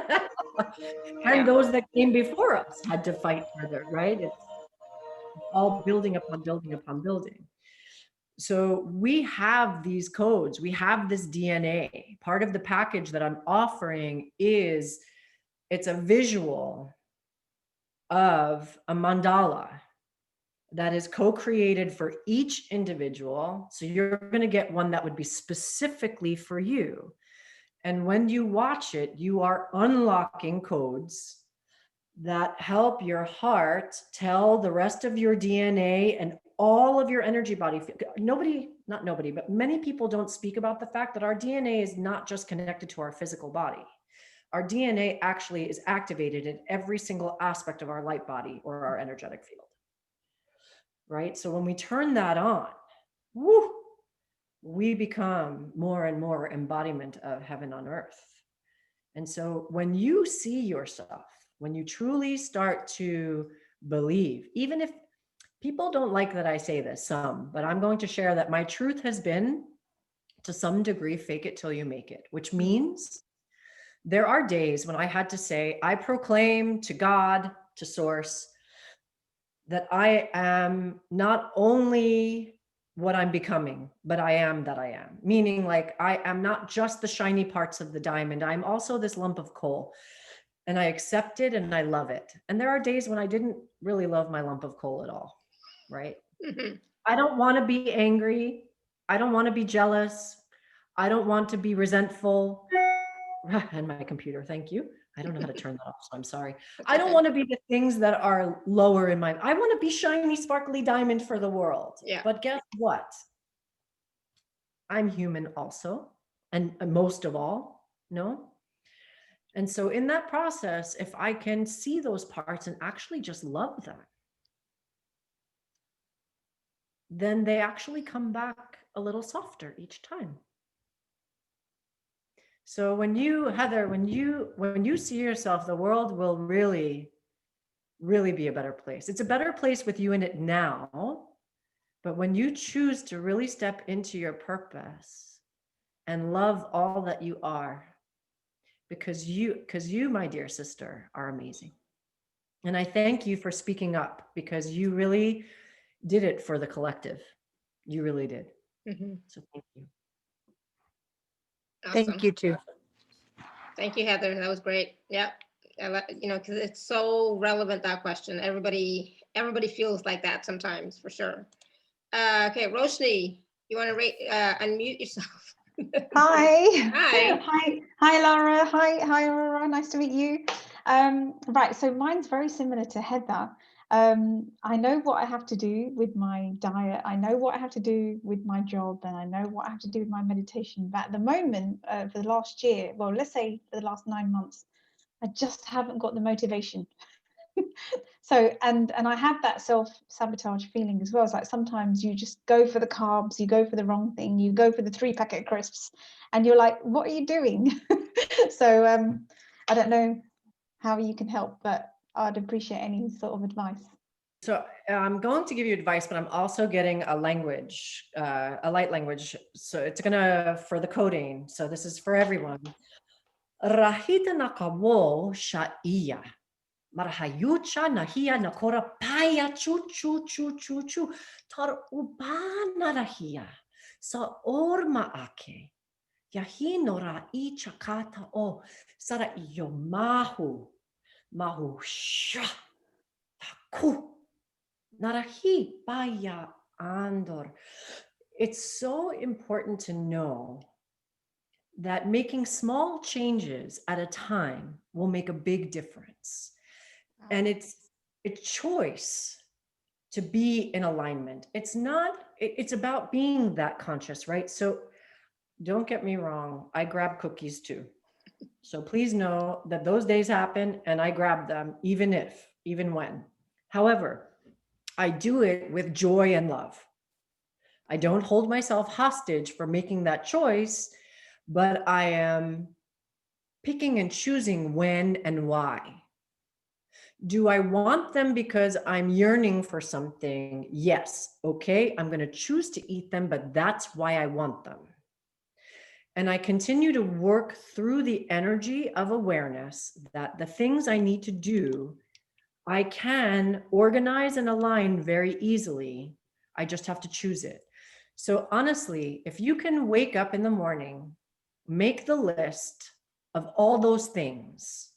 Speaker 2: And those that came before us had to fight for their, right? It's all building upon building upon building. So we have these codes, we have this DNA. Part of the package that I'm offering is it's a visual of a mandala that is co-created for each individual. So you're going to get one that would be specifically for you. And when you watch it, you are unlocking codes that help your heart tell the rest of your DNA and all of your energy body. Not nobody, but many people don't speak about the fact that our DNA is not just connected to our physical body. Our DNA actually is activated in every single aspect of our light body or our energetic field. Right? So when we turn that on, we become more and more embodiment of heaven on earth. And so when you see yourself, when you truly start to believe, even if people don't like that I say this, but I'm going to share that my truth has been, to some degree, fake it till you make it, which means there are days when I had to say, I proclaim to God, to source, that I am not only what I'm becoming, but I am that I am. Meaning, like, I am not just the shiny parts of the diamond. I'm also this lump of coal, and I accept it and I love it. And there are days when I didn't really love my lump of coal at all, right? I don't want to be angry. I don't want to be jealous. I don't want to be resentful. And my computer, thank you. I don't know how to turn that off, so I'm sorry. I don't want to be the things that are lower in I want to be shiny, sparkly diamond for the world.
Speaker 1: Yeah.
Speaker 2: But guess what? I'm human also. And most of all, no? And so in that process, if I can see those parts and actually just love them, then they actually come back a little softer each time. So when you, Heather, when you see yourself, the world will really, really be a better place. It's a better place with you in it now. But when you choose to really step into your purpose and love all that you are, because you, my dear sister, are amazing. And I thank you for speaking up, because you really did it for the collective. You really did. So thank you.
Speaker 1: Awesome.
Speaker 3: Thank you too.
Speaker 1: Thank you, Heather. That was great. Yeah. Because it's so relevant, that question. Everybody feels like that sometimes, for sure. Okay, Roshni, you want to unmute yourself?
Speaker 4: Hi, Laura. Hi, Aurora. Nice to meet you. Right, so mine's very similar to Heather. I know what I have to do with my diet. I know what I have to do with my job, and I know what I have to do with my meditation. But at the moment, for the last year, well, let's say for the last 9 months, I just haven't got the motivation. So, and I have that self-sabotage feeling as well. It's like sometimes you just go for the carbs, you go for the wrong thing, you go for the 3-packet crisps, and you're like, what are you doing? So I don't know how you can help, but I'd appreciate any sort of advice.
Speaker 2: So I'm going to give you advice, but I'm also getting a language, a light language. So it's for the coding. So this is for everyone. Rahita nakawo sha iya. Marahayucha nahia nakora paya chu chu chu chu chu. Tar ubana rahia. Sa orma ake. Yahinora I chakata o. Sara iyo mahu. Mahu sha. Taku. Narahi baya andor. It's so important to know that making small changes at a time will make a big difference. And it's a choice to be in alignment. It's about being that conscious, right? So don't get me wrong, I grab cookies too. So please know that those days happen and I grab them, even when. However, I do it with joy and love. I don't hold myself hostage for making that choice, but I am picking and choosing when and why. Do I want them because I'm yearning for something? Yes. Okay, I'm going to choose to eat them, but that's why I want them. And I continue to work through the energy of awareness that the things I need to do, I can organize and align very easily. I just have to choose it. So honestly, if you can wake up in the morning, make the list of all those things,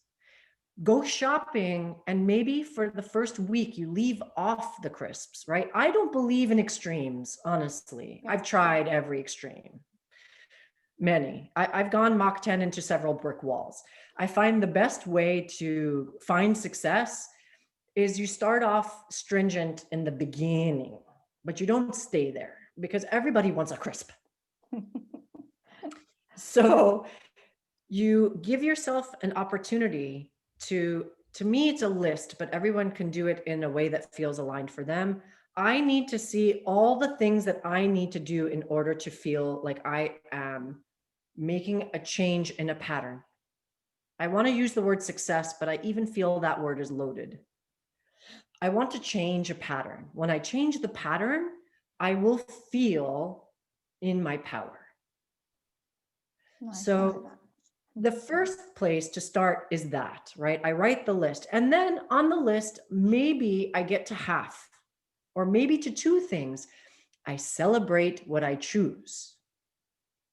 Speaker 2: go shopping, and maybe for the first week, you leave off the crisps, right? I don't believe in extremes, honestly. I've tried every extreme. Many. I've gone Mach 10 into several brick walls. I find the best way to find success is you start off stringent in the beginning, but you don't stay there because everybody wants a crisp. So you give yourself an opportunity to me, it's a list, but everyone can do it in a way that feels aligned for them. I need to see all the things that I need to do in order to feel like I am making a change in a pattern. I want to use the word success, but I even feel that word is loaded. I want to change a pattern. When I change the pattern, I will feel in my power.
Speaker 4: Nice,
Speaker 2: So the first place to start is that, right? I write the list. And then on the list, maybe I get to half or maybe to two things. I celebrate what I choose.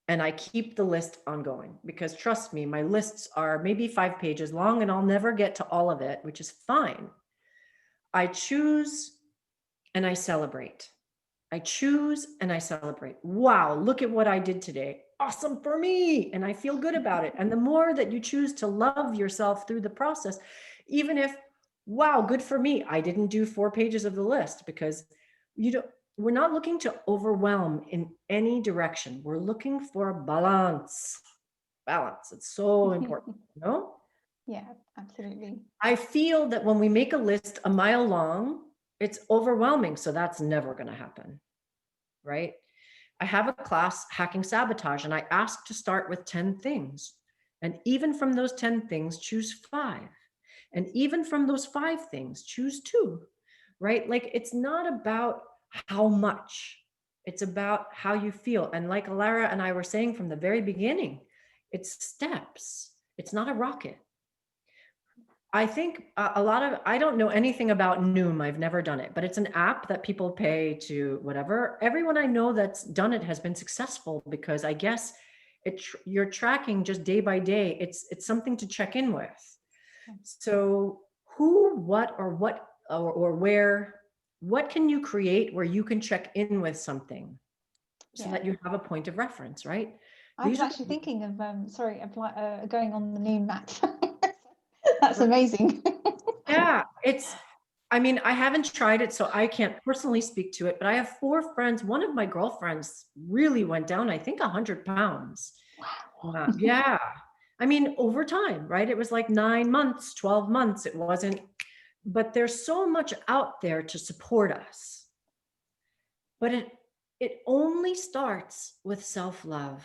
Speaker 2: And I keep the list ongoing because trust me, my lists are maybe 5 pages long and I'll never get to all of it, which is fine. I choose and I celebrate. I choose and I celebrate. Wow, look at what I did today. Awesome for me. And I feel good about it. And the more that you choose to love yourself through the process, even if, wow, good for me, I didn't do 4 pages of the list, because we're not looking to overwhelm in any direction. We're looking for balance. Balance. It's so important, no?
Speaker 4: Yeah, absolutely.
Speaker 2: I feel that when we make a list a mile long, it's overwhelming. So that's never going to happen, right? I have a class, Hacking Sabotage, and I ask to start with 10 things. And even from those 10 things, choose 5. And even from those 5 things, choose 2, right? Like, it's not about how much, it's about how you feel. And like Alara and I were saying from the very beginning, it's steps. It's not a rocket. I think I don't know anything about Noom. I've never done it, but it's an app that people pay to whatever. Everyone I know that's done it has been successful because I guess you're tracking just day by day. It's something to check in with. So who, what, or where, what can you create where you can check in with something so that you have a point of reference, right?
Speaker 4: I was actually thinking of, going on the Noon map. That's amazing.
Speaker 2: Yeah, I haven't tried it, so I can't personally speak to it, but I have 4 friends. One of my girlfriends really went down, I think 100 pounds. Wow. Yeah. Over time, right? It was like 9 months, 12 months. It wasn't, but there's so much out there to support us. But it only starts with self-love,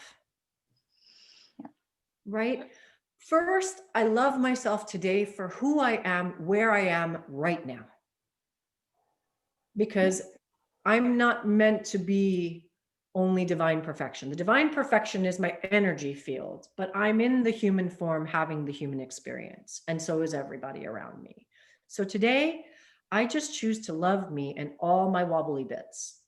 Speaker 2: right? First, I love myself today for who I am, where I am right now. because I'm not meant to be only divine perfection. The divine perfection is my energy field, but I'm in the human form having the human experience. And so is everybody around me. So today, I just choose to love me and all my wobbly bits,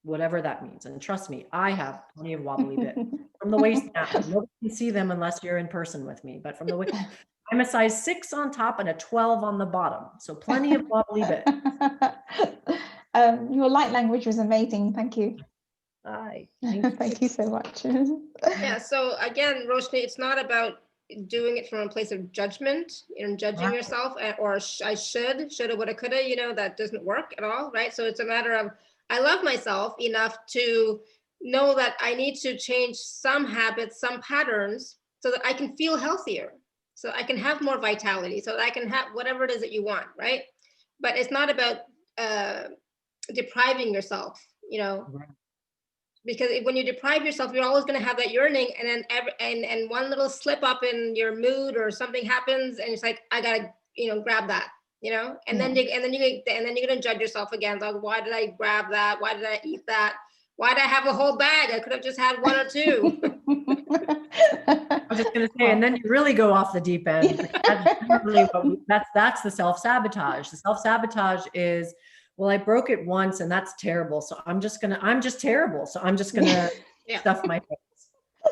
Speaker 2: whatever that means. And trust me, I have plenty of wobbly bits from the waist down. Nobody can see them unless you're in person with me, but from the waist, I'm a size 6 on top and a 12 on the bottom. So plenty of wobbly bits.
Speaker 4: Your light language was amazing. Thank you.
Speaker 2: Hi.
Speaker 4: Thank you so much.
Speaker 1: Yeah. So again, Roshni, it's not about doing it from a place of judgment, judging yourself, or I shoulda, woulda, coulda, that doesn't work at all, right? So it's a matter of, I love myself enough to know that I need to change some habits, some patterns, so that I can feel healthier, so I can have more vitality, so that I can have whatever it is that you want, right? But it's not about depriving yourself, because when you deprive yourself, you're always going to have that yearning, and then and one little slip up in your mood or something happens, and it's like, I gotta grab that, and then you're gonna judge yourself again, like, why did I grab that? Why did I eat that? Why did I have a whole bag? I could have just had 1 or 2.
Speaker 2: I was just going to say, and then you really go off the deep end. That's the self-sabotage. The self-sabotage is, well, I broke it once and that's terrible. So I'm just terrible. So I'm just going to stuff my face.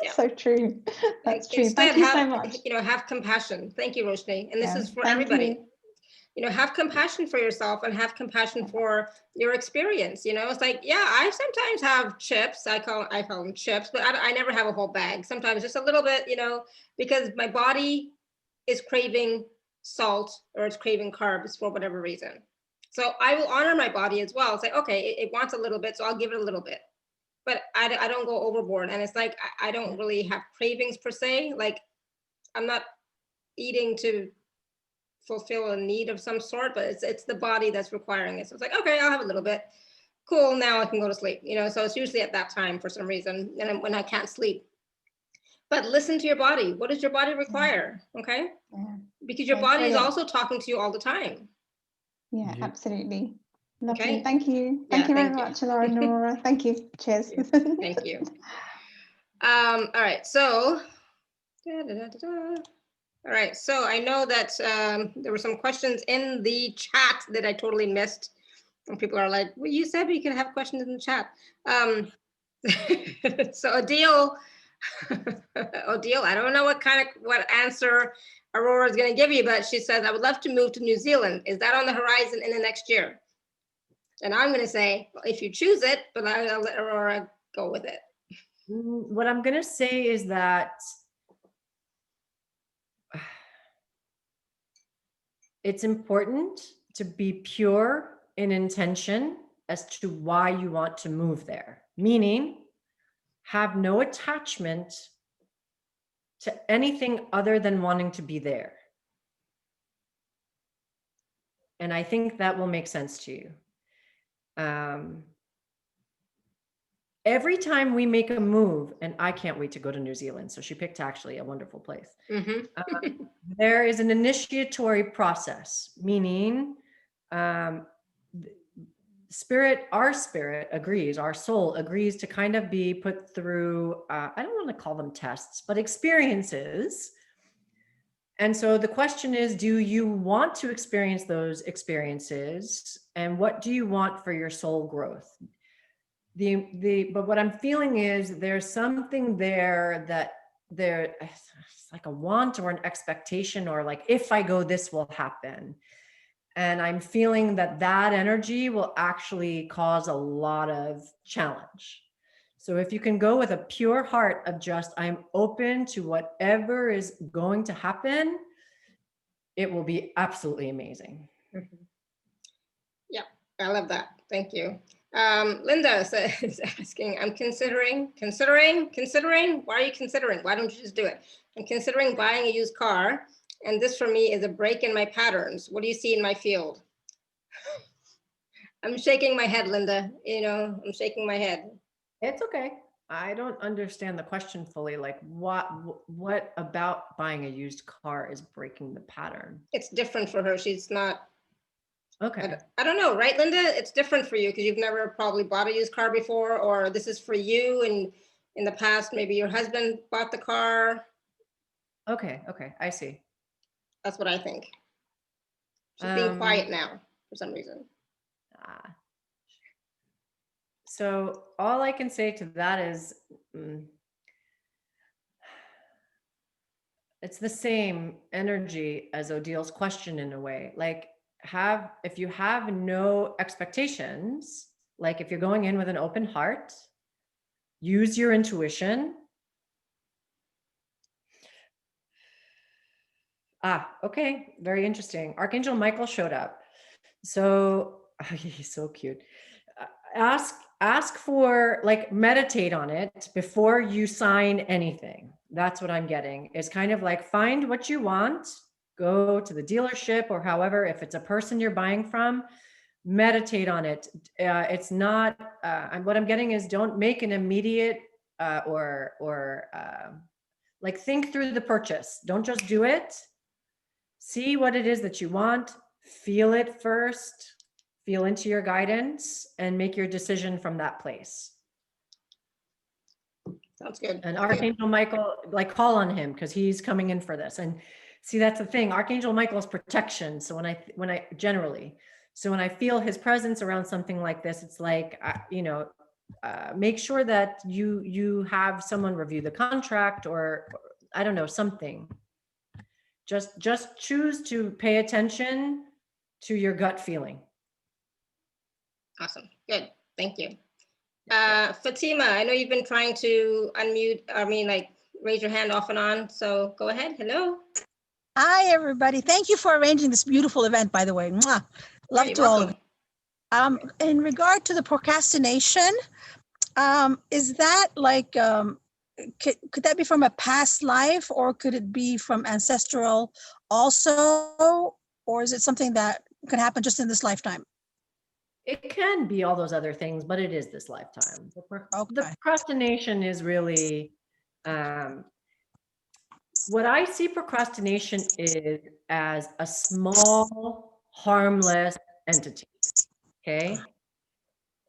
Speaker 4: Yeah. So true. That's true.
Speaker 1: Instead,
Speaker 4: thank you so much.
Speaker 1: Have compassion. Thank you, Roshni. And this is for
Speaker 4: thank
Speaker 1: everybody.
Speaker 4: You.
Speaker 1: Have compassion for yourself and have compassion for your experience. It's like, I sometimes have chips. I call them chips, but I never have a whole bag. Sometimes just a little bit, because my body is craving salt or it's craving carbs for whatever reason. So I will honor my body as well. Say, okay, it wants a little bit, so I'll give it a little bit. But I don't go overboard. And it's like, I don't really have cravings per se. Like, I'm not eating to fulfill a need of some sort, but it's the body that's requiring it. So it's like, okay, I'll have a little bit. Cool, now I can go to sleep. So it's usually at that time for some reason, and when I can't sleep. But listen to your body. What does your body require? Okay, because your body is also talking to you all the time.
Speaker 4: Yeah, absolutely. Lovely.
Speaker 1: Okay.
Speaker 4: Thank you. Thank you very much, Laura and Aurora. Thank you. Cheers.
Speaker 1: Thank you. All right. So. All right, so I know that there were some questions in the chat that I totally missed. And people are like, well, you said we could have questions in the chat. So Odile, I don't know what answer Aurora is going to give you, but she says, I would love to move to New Zealand. Is that on the horizon in the next year? And I'm going to say, well, if you choose it, but I'll let Aurora go with it.
Speaker 2: What I'm going to say is that it's important to be pure in intention as to why you want to move there, meaning have no attachment to anything other than wanting to be there. And I think that will make sense to you. Every time we make a move, and I can't wait to go to New Zealand, so she picked actually a wonderful place. There is an initiatory process, meaning our spirit agrees, our soul agrees to kind of be put through, I don't want to call them tests, but experiences. And so the question is, do you want to experience those experiences? And what do you want for your soul growth? But what I'm feeling is there's something there that it's like a want or an expectation, or like, if I go, this will happen. And I'm feeling that energy will actually cause a lot of challenge. So if you can go with a pure heart of just, I'm open to whatever is going to happen, it will be absolutely amazing.
Speaker 1: Yeah, I love that. Thank you. Linda is asking, I'm considering. Why are you considering? Why don't you just do it? I'm considering buying a used car, and this for me is a break in my patterns. What do you see in my field? I'm shaking my head, Linda. I'm shaking my head.
Speaker 2: It's okay. I don't understand the question fully. Like, what about buying a used car is breaking the pattern?
Speaker 1: It's different for her. She's not
Speaker 2: Okay.
Speaker 1: I don't know, right, Linda? It's different for you because you've never probably bought a used car before, or this is for you, and in the past, maybe your husband bought the car.
Speaker 2: Okay. Okay. I see.
Speaker 1: That's what I think. She's being quiet
Speaker 2: Um,
Speaker 1: now for some reason.
Speaker 2: ah, so all I can say to that is, it's the same energy as Odil's question in a way. Like, if you have no expectations, like if you're going in with an open heart, use your intuition. Okay, very interesting. Archangel Michael showed up. So he's so cute. Ask for, like, meditate on it before you sign anything. That's what I'm getting. Is kind of like, find what you want, go to the dealership, or however, if it's a person you're buying from, meditate on it. It's not, what I'm getting is, don't make an immediate like, think through the purchase. Don't just do it. See what it is that you want, feel it first, feel into your guidance, and make your decision from that place.
Speaker 1: Sounds good.
Speaker 2: And Archangel Michael, like, call on him because he's coming in for this. And see, that's the thing. Archangel Michael is protection. So when I feel his presence around something like this, it's like, make sure that you have someone review the contract, or I don't know, something. Just choose to pay attention to your gut feeling.
Speaker 1: Awesome. Good. Thank you. Fatima, I know you've been trying to raise your hand off and on. So go ahead. Hello.
Speaker 5: Hi, everybody. Thank you for arranging this beautiful event, by the way. Mwah. Love
Speaker 1: You're
Speaker 5: to all of
Speaker 1: welcome.
Speaker 5: you. In regard to the procrastination, is that like, could that be from a past life, or could it be from ancestral also? Or is it something that could happen just in this lifetime?
Speaker 2: It can be all those other things, but it is this lifetime. The
Speaker 5: Okay.
Speaker 2: procrastination is really, what I see procrastination is as a small, harmless entity. Okay.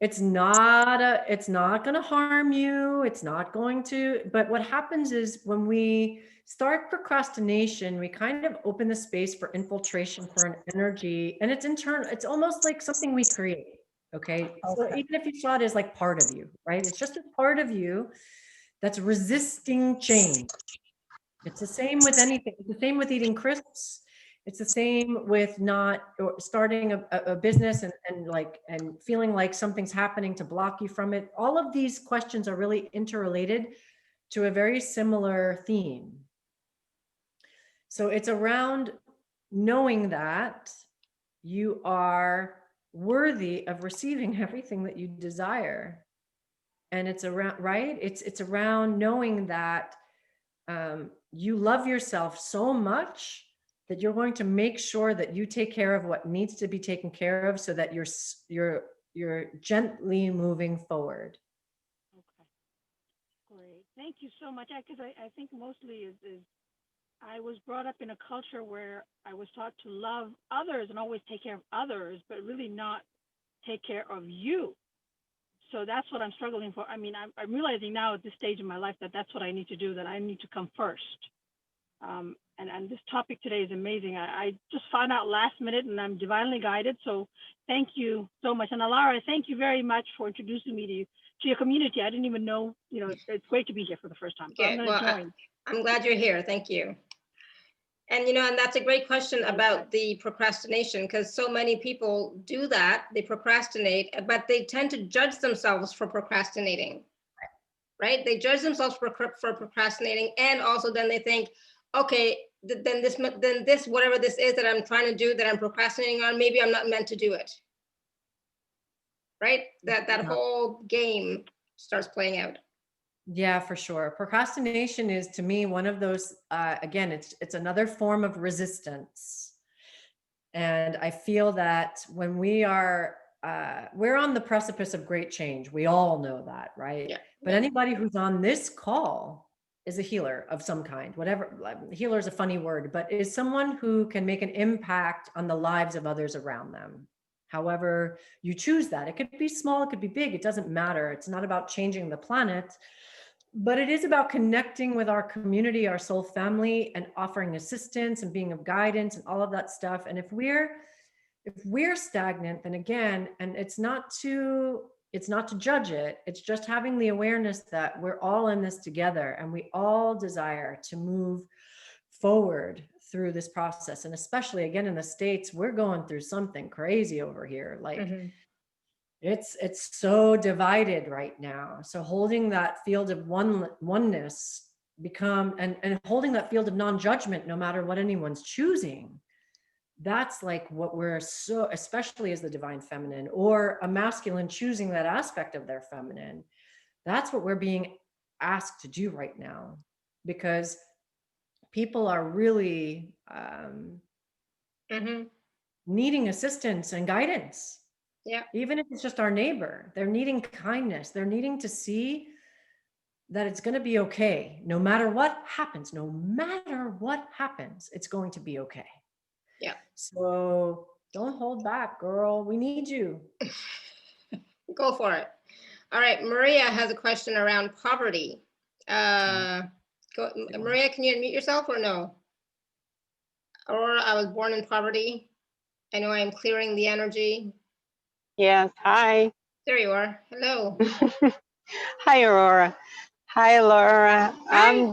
Speaker 2: It's not going to harm you. It's not going to, but what happens is, when we start procrastination, we kind of open the space for infiltration, for an energy, and it's internal. It's almost like something we create. Okay. So
Speaker 5: Okay.
Speaker 2: even if you saw it as like part of you, right? It's just a part of you that's resisting change. It's the same with anything. It's the same with eating crisps. It's the same with not starting a business and feeling like something's happening to block you from it. All of these questions are really interrelated to a very similar theme. So it's around knowing that you are worthy of receiving everything that you desire. And it's around, right? It's around knowing that you love yourself so much that you're going to make sure that you take care of what needs to be taken care of, so that you're gently moving forward.
Speaker 6: Okay, great. Thank you so much. Because I think mostly is I was brought up in a culture where I was taught to love others and always take care of others, but really not take care of you. So that's what I'm struggling for. I mean, I'm realizing now at this stage in my life that that's what I need to do, that I need to come first. And this topic today is amazing. I just found out last minute, and I'm divinely guided. So thank you so much. And Alara, thank you very much for introducing me to your community. I didn't even know, it's great to be here for the first time. So I'm going to join.
Speaker 1: I'm glad you're here. Thank you. And, and that's a great question about the procrastination, because so many people do that. They procrastinate, but they tend to judge themselves for procrastinating, right? They judge themselves for procrastinating. And also then they think, okay, then this, whatever this is that I'm trying to do, that I'm procrastinating on, maybe I'm not meant to do it. Right? That whole game starts playing out.
Speaker 2: Yeah, for sure. Procrastination is, to me, one of those, again, it's another form of resistance. And I feel that when we're on the precipice of great change. We all know that, right?
Speaker 1: Yeah.
Speaker 2: But anybody who's on this call is a healer of some kind, whatever. Healer is a funny word, but is someone who can make an impact on the lives of others around them. however you choose that. It could be small, it could be big, it doesn't matter. It's not about changing the planet, but it is about connecting with our community, our soul family, and offering assistance and being of guidance and all of that stuff. And if we're stagnant, then again, and it's not to judge it, it's just having the awareness that we're all in this together and we all desire to move forward through this process. And especially again in the States, we're going through something crazy over here. Like it's so divided right now. So holding that field of oneness and holding that field of non-judgment, no matter what anyone's choosing, that's like what we're so, especially as the divine feminine or a masculine choosing that aspect of their feminine, that's what we're being asked to do right now, because people are really needing assistance and guidance.
Speaker 1: Yeah.
Speaker 2: Even if it's just our neighbor, they're needing kindness. They're needing to see that it's going to be okay. No matter what happens, it's going to be okay.
Speaker 1: Yeah.
Speaker 2: So don't hold back, girl. We need you.
Speaker 1: Go for it. All right. Maria has a question around poverty. Maria, can you unmute yourself or no? Aurora, I was born in poverty. I know I am clearing the energy.
Speaker 7: Yes, hi.
Speaker 1: There you are. Hello.
Speaker 7: Hi, Aurora. Hi, Laura.
Speaker 1: Hi.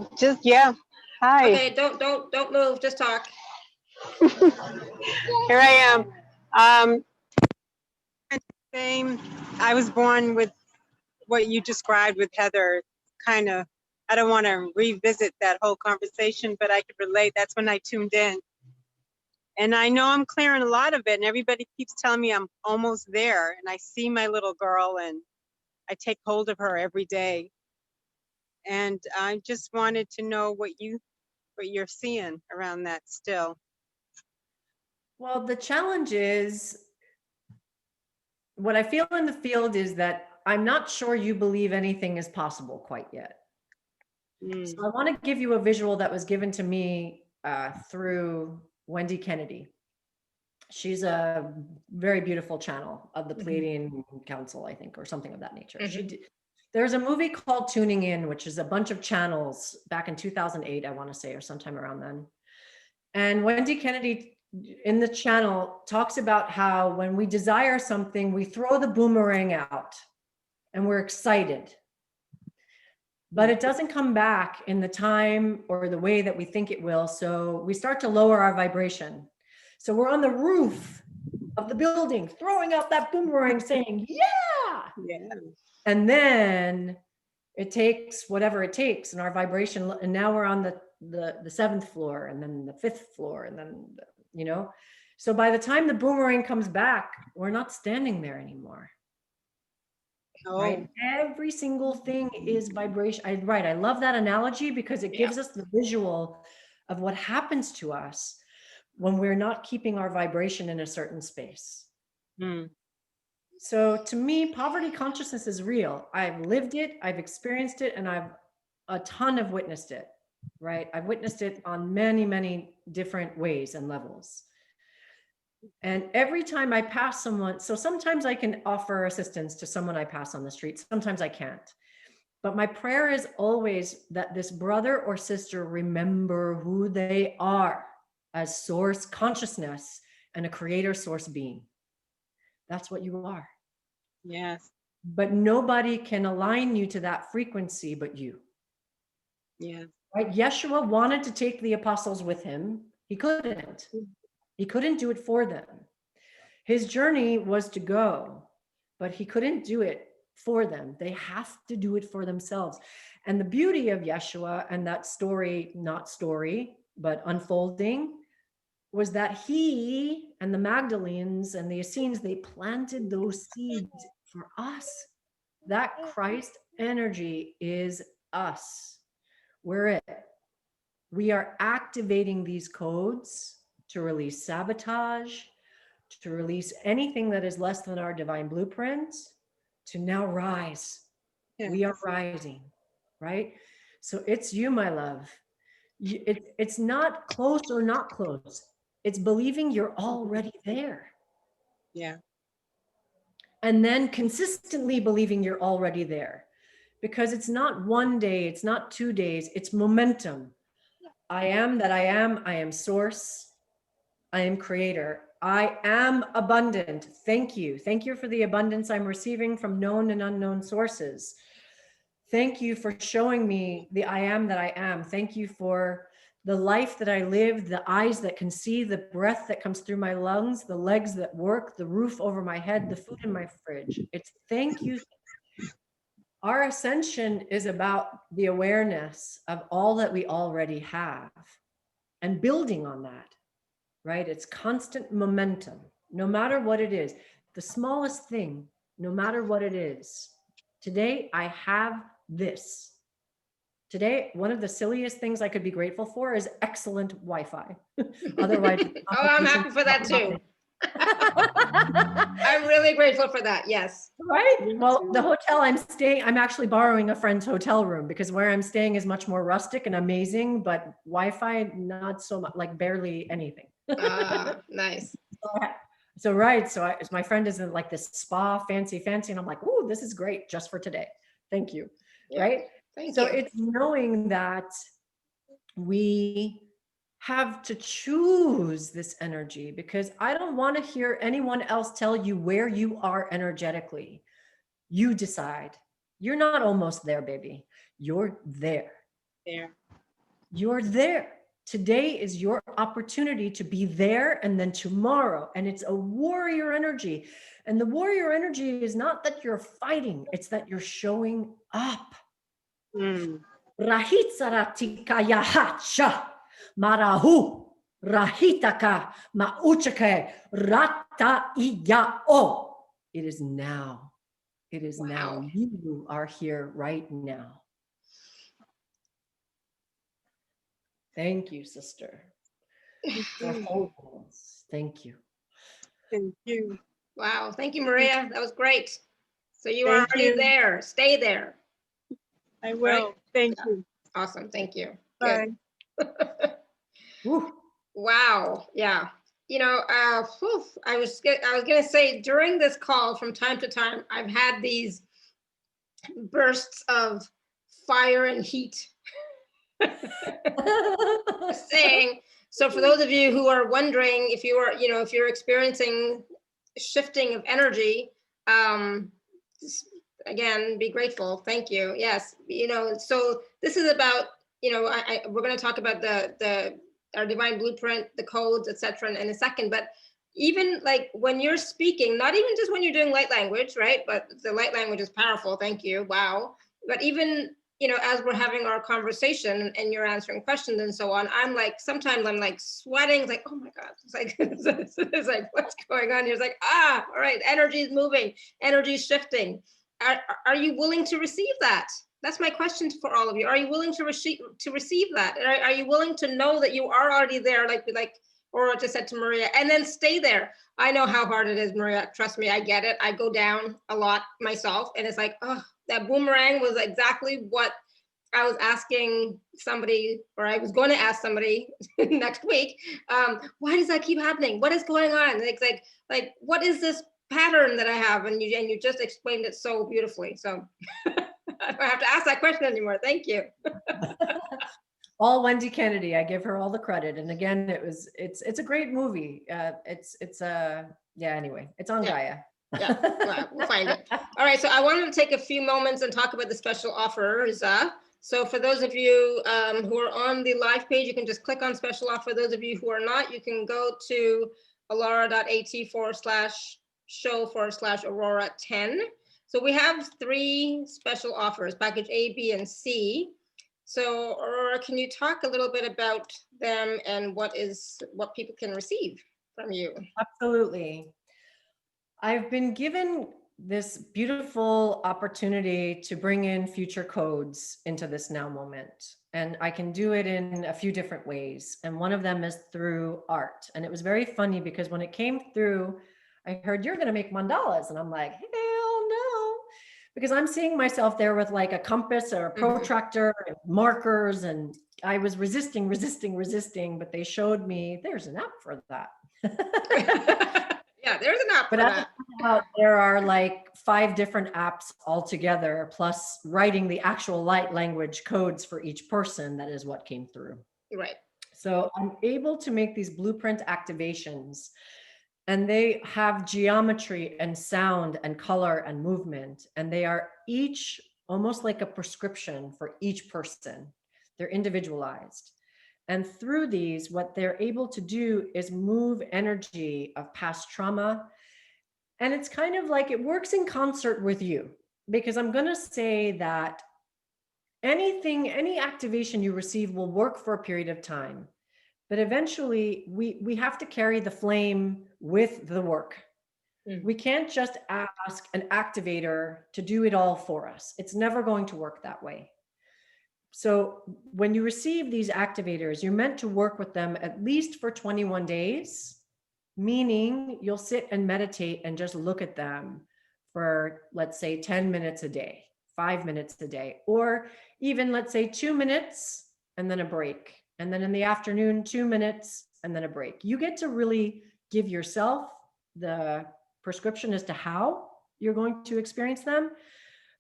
Speaker 7: Hi.
Speaker 1: Okay, don't move, just talk.
Speaker 7: Here I am. Same. I was born with what you described with Heather, kind of. I don't want to revisit that whole conversation, but I could relate. That's when I tuned in. And I know I'm clearing a lot of it, and everybody keeps telling me I'm almost there. And I see my little girl, and I take hold of her every day. And I just wanted to know what you're seeing around that still.
Speaker 2: Well, the challenge is, what I feel in the field is that I'm not sure you believe anything is possible quite yet. So I want to give you a visual that was given to me through Wendy Kennedy. She's a very beautiful channel of the Pleiadian Council, I think, or something of that nature. There's a movie called Tuning In, which is a bunch of channels back in 2008, I want to say, or sometime around then. And Wendy Kennedy in the channel talks about how when we desire something, we throw the boomerang out and we're excited. But it doesn't come back in the time or the way that we think it will. So we start to lower our vibration. So we're on the roof of the building, throwing out that boomerang saying, yeah. And then it takes whatever it takes, and our vibration, and now we're on the 7th floor, and then the 5th floor, and then, so by the time the boomerang comes back, we're not standing there anymore. Right? Every single thing is vibration. I love that analogy because it gives us the visual of what happens to us when we're not keeping our vibration in a certain space. So to me, poverty consciousness is real. I've lived it, I've experienced it, and I've a ton of witnessed it, right? I've witnessed it on many, many different ways and levels. And every time I pass someone, so sometimes I can offer assistance to someone I pass on the street, sometimes I can't. But my prayer is always that this brother or sister remember who they are as source consciousness and a creator source being. That's what you are.
Speaker 7: Yes.
Speaker 2: But nobody can align you to that frequency but you.
Speaker 7: Yeah.
Speaker 2: Right? Yeshua wanted to take the apostles with him. He couldn't. He couldn't do it for them. His journey was to go, but he couldn't do it for them. They have to do it for themselves. And the beauty of Yeshua and that story, not story, but unfolding, was that he and the Magdalenes and the Essenes, they planted those seeds for us. That Christ energy is us. We're it. We are activating these codes to release sabotage, to release anything that is less than our divine blueprints, to now rise. Yes. We are rising, right? So it's you, my love. It's not close or not close. It's believing you're already there.
Speaker 7: Yeah.
Speaker 2: And then consistently believing you're already there, because it's not one day, it's not 2 days, it's momentum. I am that I am source, I am creator, I am abundant. Thank you. Thank you for the abundance I'm receiving from known and unknown sources. Thank you for showing me the I am that I am. Thank you for the life that I live, the eyes that can see, the breath that comes through my lungs, the legs that work, the roof over my head, the food in my fridge. It's thank you. Our ascension is about the awareness of all that we already have and building on that, right? It's constant momentum, no matter what it is, the smallest thing, no matter what it is. Today, I have this. Today, one of the silliest things I could be grateful for is excellent Wi-Fi. Otherwise,
Speaker 1: Oh, I'm happy for that too. I'm really grateful for that. Yes.
Speaker 2: Right? Well, the hotel I'm staying, I'm actually borrowing a friend's hotel room because where I'm staying is much more rustic and amazing, but Wi-Fi, not so much, like barely anything.
Speaker 1: Nice.
Speaker 2: So right. So my friend is in like this spa, fancy. And I'm like, oh, this is great just for today. Thank you.
Speaker 1: Yeah.
Speaker 2: Right?
Speaker 1: Thank
Speaker 2: So
Speaker 1: you.
Speaker 2: it's knowing that we have to choose this energy, because I don't want to hear anyone else tell you where you are energetically. You decide. You're not almost there, baby. You're there. You're there. Today is your opportunity to be there, and then tomorrow. And it's a warrior energy. And the warrior energy is not that you're fighting, it's that you're showing up. Rahitsaratika hacha marahu rahitaka mauchake rata iyao. It is now. It is now. You are here right now. Thank you, sister. For holding us. Thank you.
Speaker 7: Thank you.
Speaker 1: Wow. Thank you, Maria. That was great. So you are
Speaker 7: Thank
Speaker 1: already
Speaker 7: you.
Speaker 1: there. Stay there.
Speaker 7: I will.
Speaker 1: Right?
Speaker 7: Thank
Speaker 1: Yeah.
Speaker 7: you.
Speaker 1: Awesome. Thank you.
Speaker 7: Bye.
Speaker 1: Wow. Yeah. You know, I was gonna say during this call, from time to time, I've had these bursts of fire and heat. Saying, so for those of you who are wondering if you are, if you're experiencing shifting of energy, just, again, be grateful. Thank you. Yes. So this is about, we're going to talk about our divine blueprint, the codes, etc. in a second, but even like when you're speaking, not even just when you're doing light language, right? But the light language is powerful. Thank you. Wow. But even, as we're having our conversation and you're answering questions and so on, sometimes I'm like sweating. It's like, oh my God. It's like, it's like, what's going on here? It's like, all right, energy is moving, energy is shifting. Are you willing to receive that? That's my question for all of you. Are you willing to receive that? Are you willing to know that you are already there? Like Aurora just said to Maria, and then stay there. I know how hard it is, Maria. Trust me, I get it. I go down a lot myself. And it's like, oh, that boomerang was exactly what I was asking somebody, or I was going to ask somebody next week. Why does that keep happening? What is going on? Like, what is this pattern that I have? And you just explained it so beautifully. So I don't have to ask that question anymore. Thank you.
Speaker 2: All Wendy Kennedy. I give her all the credit. And again, it's a great movie. Anyway, it's on Gaia.
Speaker 1: Yeah, well, we'll find it. All right, so I wanted to take a few moments and talk about the special offers. So for those of you who are on the live page, you can just click on special offer. Those of you who are not, you can go to alara.at/show/Aurora10. So we have 3 special offers, package A, B, and C. So Aurora, can you talk a little bit about them and what people can receive from you?
Speaker 2: Absolutely. I've been given this beautiful opportunity to bring in future codes into this now moment. And I can do it in a few different ways. And one of them is through art. And it was very funny because when it came through, I heard you're going to make mandalas. And I'm like, hell no. Because I'm seeing myself there with like a compass or a protractor and markers. And I was resisting, but they showed me there's an app for that.
Speaker 1: Yeah, there's an app for that.
Speaker 2: out there are like 5 different apps altogether, plus writing the actual light language codes for each person. That is what came through.
Speaker 1: Right.
Speaker 2: So I'm able to make these blueprint activations, and they have geometry and sound and color and movement, and they are each almost like a prescription for each person. They're individualized. And through these, what they're able to do is move energy of past trauma. And it's kind of like it works in concert with you, because I'm going to say that any activation you receive will work for a period of time. But eventually we have to carry the flame with the work. We can't just ask an activator to do it all for us. It's never going to work that way. So when you receive these activators, you're meant to work with them at least for 21 days, meaning you'll sit and meditate and just look at them for, let's say, 10 minutes a day, 5 minutes a day, or even, let's say, 2 minutes and then a break. And then in the afternoon, 2 minutes and then a break. You get to really give yourself the prescription as to how you're going to experience them.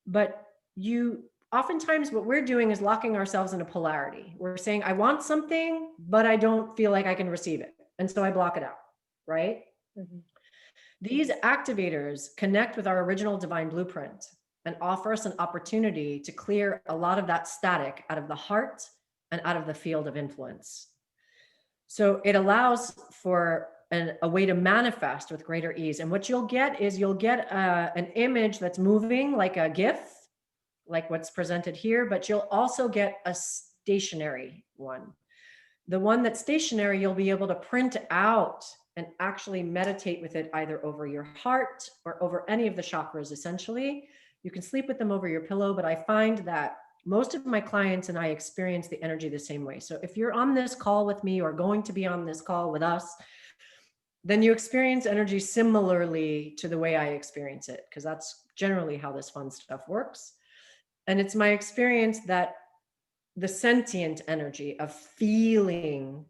Speaker 2: But oftentimes what we're doing is locking ourselves in a polarity. We're saying, I want something, but I don't feel like I can receive it. And so I block it out, right? Mm-hmm. These activators connect with our original divine blueprint and offer us an opportunity to clear a lot of that static out of the heart and out of the field of influence. So it allows for a way to manifest with greater ease. And what you'll get is an image that's moving like a GIF, like what's presented here, but you'll also get a stationary one. The one that's stationary, you'll be able to print out and actually meditate with it either over your heart or over any of the chakras, essentially. You can sleep with them over your pillow, but I find that most of my clients and I experience the energy the same way. So if you're on this call with me or going to be on this call with us, then you experience energy similarly to the way I experience it, because that's generally how this fun stuff works. And it's my experience that the sentient energy of feeling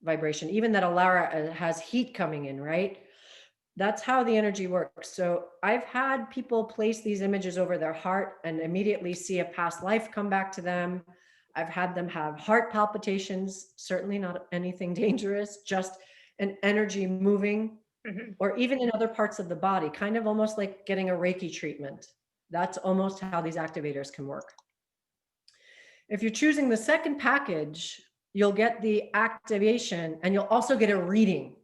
Speaker 2: vibration, even that Alara has heat coming in, right? That's how the energy works. So I've had people place these images over their heart and immediately see a past life come back to them. I've had them have heart palpitations, certainly not anything dangerous, just an energy moving, or even in other parts of the body, kind of almost like getting a Reiki treatment. That's almost how these activators can work. If you're choosing the second package, you'll get the activation and you'll also get a reading.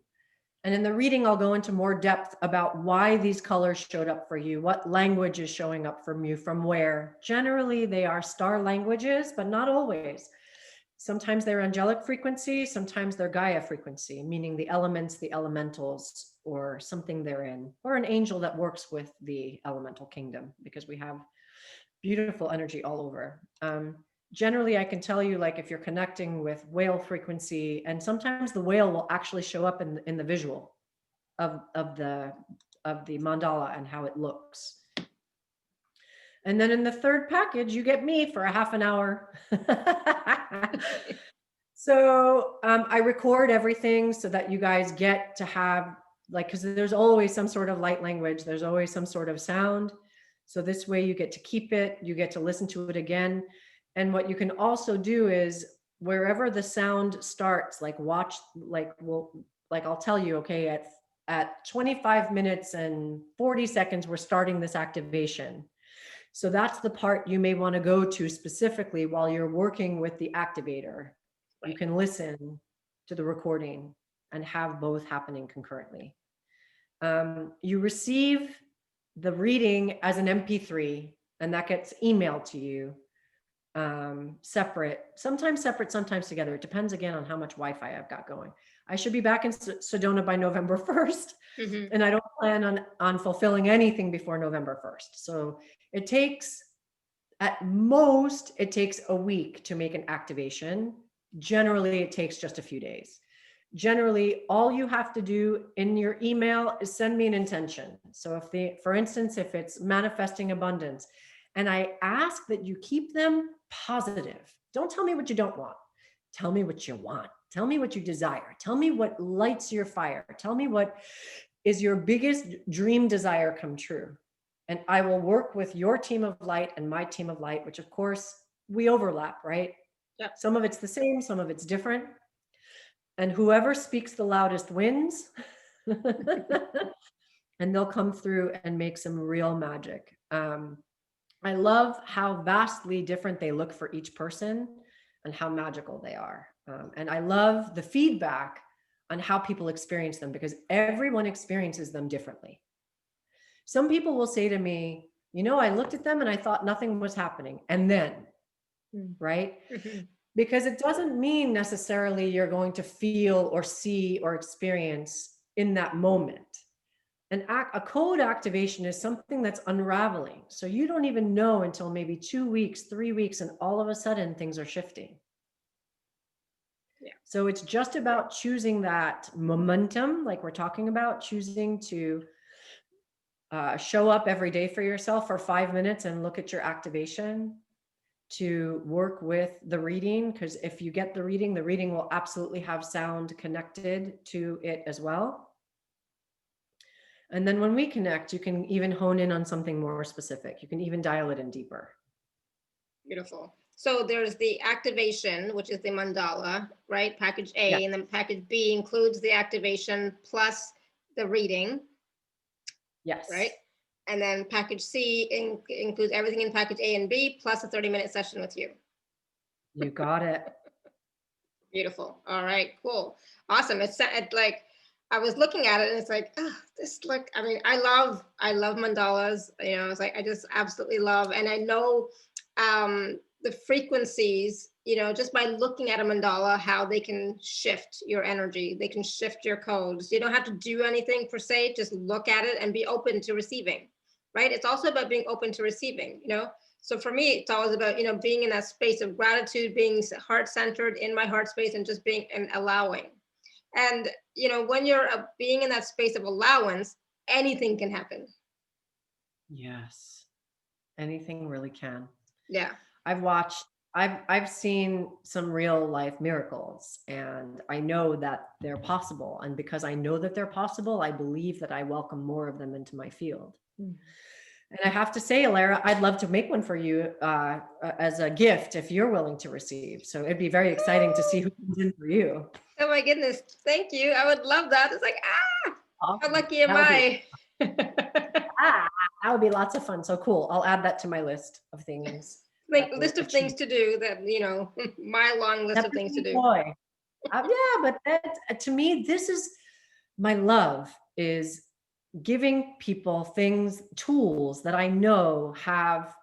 Speaker 2: And in the reading, I'll go into more depth about why these colors showed up for you, what language is showing up from you, from where. Generally, they are star languages, but not always. Sometimes they're angelic frequency, sometimes they're Gaia frequency, meaning the elements, the elementals, or something therein, or an angel that works with the elemental kingdom, because we have beautiful energy all over. Generally, I can tell you, like, if you're connecting with whale frequency, and sometimes the whale will actually show up in the visual of the mandala and how it looks. And then in the third package, you get me for a half an hour. So I record everything so that you guys get to have, like, because there's always some sort of light language, there's always some sort of sound. So this way you get to keep it, you get to listen to it again. And what you can also do is wherever the sound starts, like watch, like I'll tell you, okay, at 25 minutes and 40 seconds, we're starting this activation. So that's the part you may want to go to specifically while you're working with the activator. Right. You can listen to the recording and have both happening concurrently. You receive the reading as an MP3, and that gets emailed to you separate, sometimes together. It depends again on how much Wi-Fi I've got going. I should be back in Sedona by November 1st, and I don't plan on fulfilling anything before November 1st. So it takes, at most, it takes a week to make an activation. Generally, it takes just a few days. Generally, all you have to do in your email is send me an intention. So for instance, if it's manifesting abundance, and I ask that you keep them positive. Don't tell me what you don't want. Tell me what you want. Tell me what you desire. Tell me what lights your fire. Tell me what is your biggest dream desire come true? And I will work with your team of light and my team of light, which of course we overlap, right?
Speaker 1: Yeah.
Speaker 2: Some of it's the same, some of it's different. And whoever speaks the loudest wins. And they'll come through and make some real magic. I love how vastly different they look for each person and how magical they are. And I love the feedback on how people experience them, because everyone experiences them differently. Some people will say to me, you know, I looked at them and I thought nothing was happening. And then, right? Because it doesn't mean necessarily you're going to feel or see or experience in that moment. A code activation is something that's unraveling. So you don't even know until maybe 2 weeks, 3 weeks, and all of a sudden things are shifting.
Speaker 1: Yeah.
Speaker 2: So it's just about choosing that momentum, like we're talking about, choosing to show up every day for yourself for 5 minutes and look at your activation, to work with the reading, because if you get the reading will absolutely have sound connected to it as well. And then when we connect, you can even hone in on something more specific. You can even dial it in deeper.
Speaker 1: Beautiful. So there's the activation, which is the mandala, right? Package A,
Speaker 2: Yeah.
Speaker 1: and then package B includes the activation plus the reading,
Speaker 2: Yes.
Speaker 1: right? And then package C includes everything in package A and B plus a 30-minute session with you.
Speaker 2: You got it.
Speaker 1: Beautiful. All right, cool. Awesome. It's like, I was looking at it and it's like, oh, this look, I mean, I love mandalas, you know, it's like, I just absolutely love, and I know the frequencies, you know, just by looking at a mandala, how they can shift your energy, they can shift your codes. You don't have to do anything per se, just look at it and be open to receiving, right? It's also about being open to receiving, you know? So for me, it's always about, you know, being in that space of gratitude, being heart-centered in my heart space, and just being and allowing. And, you know, when you're being in that space of allowance, anything can happen.
Speaker 2: Yes. Anything really can.
Speaker 1: Yeah.
Speaker 2: I've seen some real life miracles, and I know that they're possible. And because I know that they're possible, I believe that I welcome more of them into my field. And I have to say, Alara, I'd love to make one for you as a gift if you're willing to receive. So it'd be very exciting to see who comes in for you.
Speaker 1: Oh my goodness. Thank you. I would love that. It's like, how
Speaker 2: Awesome.
Speaker 1: lucky am I?
Speaker 2: That would be lots of fun. So cool. I'll add that to my list of things.
Speaker 1: Like list of things to do that, you know, my long list of things to do.
Speaker 2: Yeah, but that, to me, this is my love, is giving people things, tools that I know have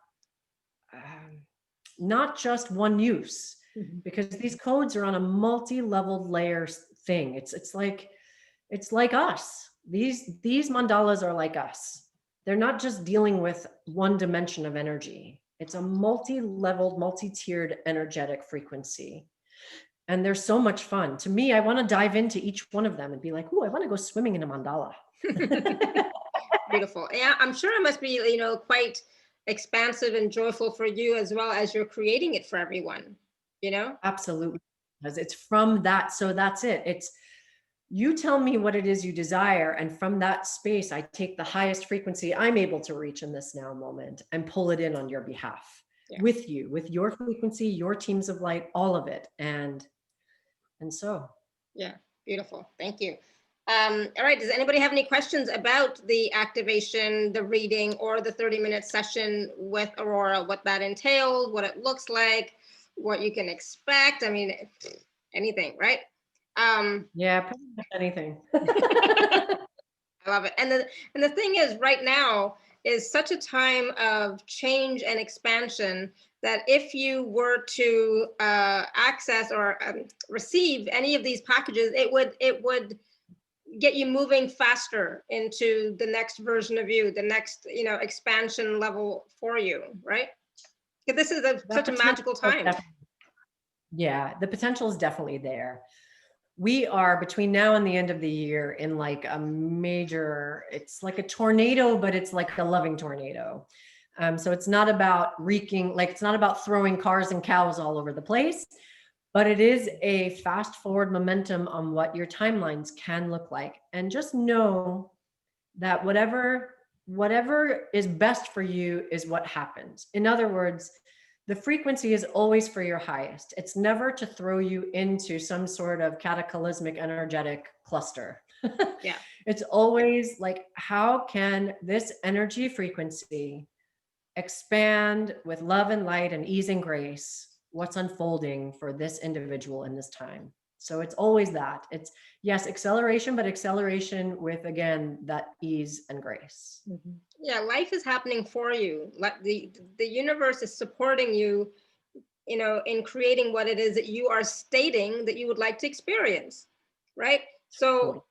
Speaker 2: not just one use, because these codes are on a multi-level layer thing. It's like us. These mandalas are like us. They're not just dealing with one dimension of energy. It's a multi-leveled, multi-tiered energetic frequency. And they're so much fun. To me, I want to dive into each one of them and be like, oh, I want to go swimming in a mandala.
Speaker 1: Beautiful. Yeah, I'm sure it must be, you know, quite expansive and joyful for you, as well as you're creating it for everyone, you know?
Speaker 2: Absolutely. Because it's from that. So that's it. It's, you tell me what it is you desire. And from that space, I take the highest frequency I'm able to reach in this now moment and pull it in on your behalf. Yeah. With you, with your frequency, your teams of light, all of it. And so.
Speaker 1: Yeah, beautiful. Thank you. All right. Does anybody have any questions about the activation, the reading, or the 30-minute session with Aurora? What that entails, what it looks like, what you can expect? I mean, anything, right?
Speaker 2: Yeah, pretty much anything.
Speaker 1: I love it. And the thing is, right now is such a time of change and expansion that if you were to access or receive any of these packages, it would get you moving faster into the next version of you, the next, you know, expansion level for you, right? This is such a magical time.
Speaker 2: Yeah, the potential is definitely there. We are between now and the end of the year in like a major, it's like a tornado, but it's like a loving tornado. So it's not about wreaking, like it's not about throwing cars and cows all over the place, but it is a fast forward momentum on what your timelines can look like. And just know that whatever is best for you is what happens. In other words, the frequency is always for your highest. It's never to throw you into some sort of cataclysmic energetic cluster.
Speaker 1: Yeah.
Speaker 2: It's always like, how can this energy frequency expand with love and light and ease and grace what's unfolding for this individual in this time? So it's always that. It's, yes, acceleration, but acceleration with, again, that ease and grace.
Speaker 1: Yeah, life is happening for you. Like the universe is supporting you, you know, in creating what it is that you are stating that you would like to experience, right? So
Speaker 2: Totally.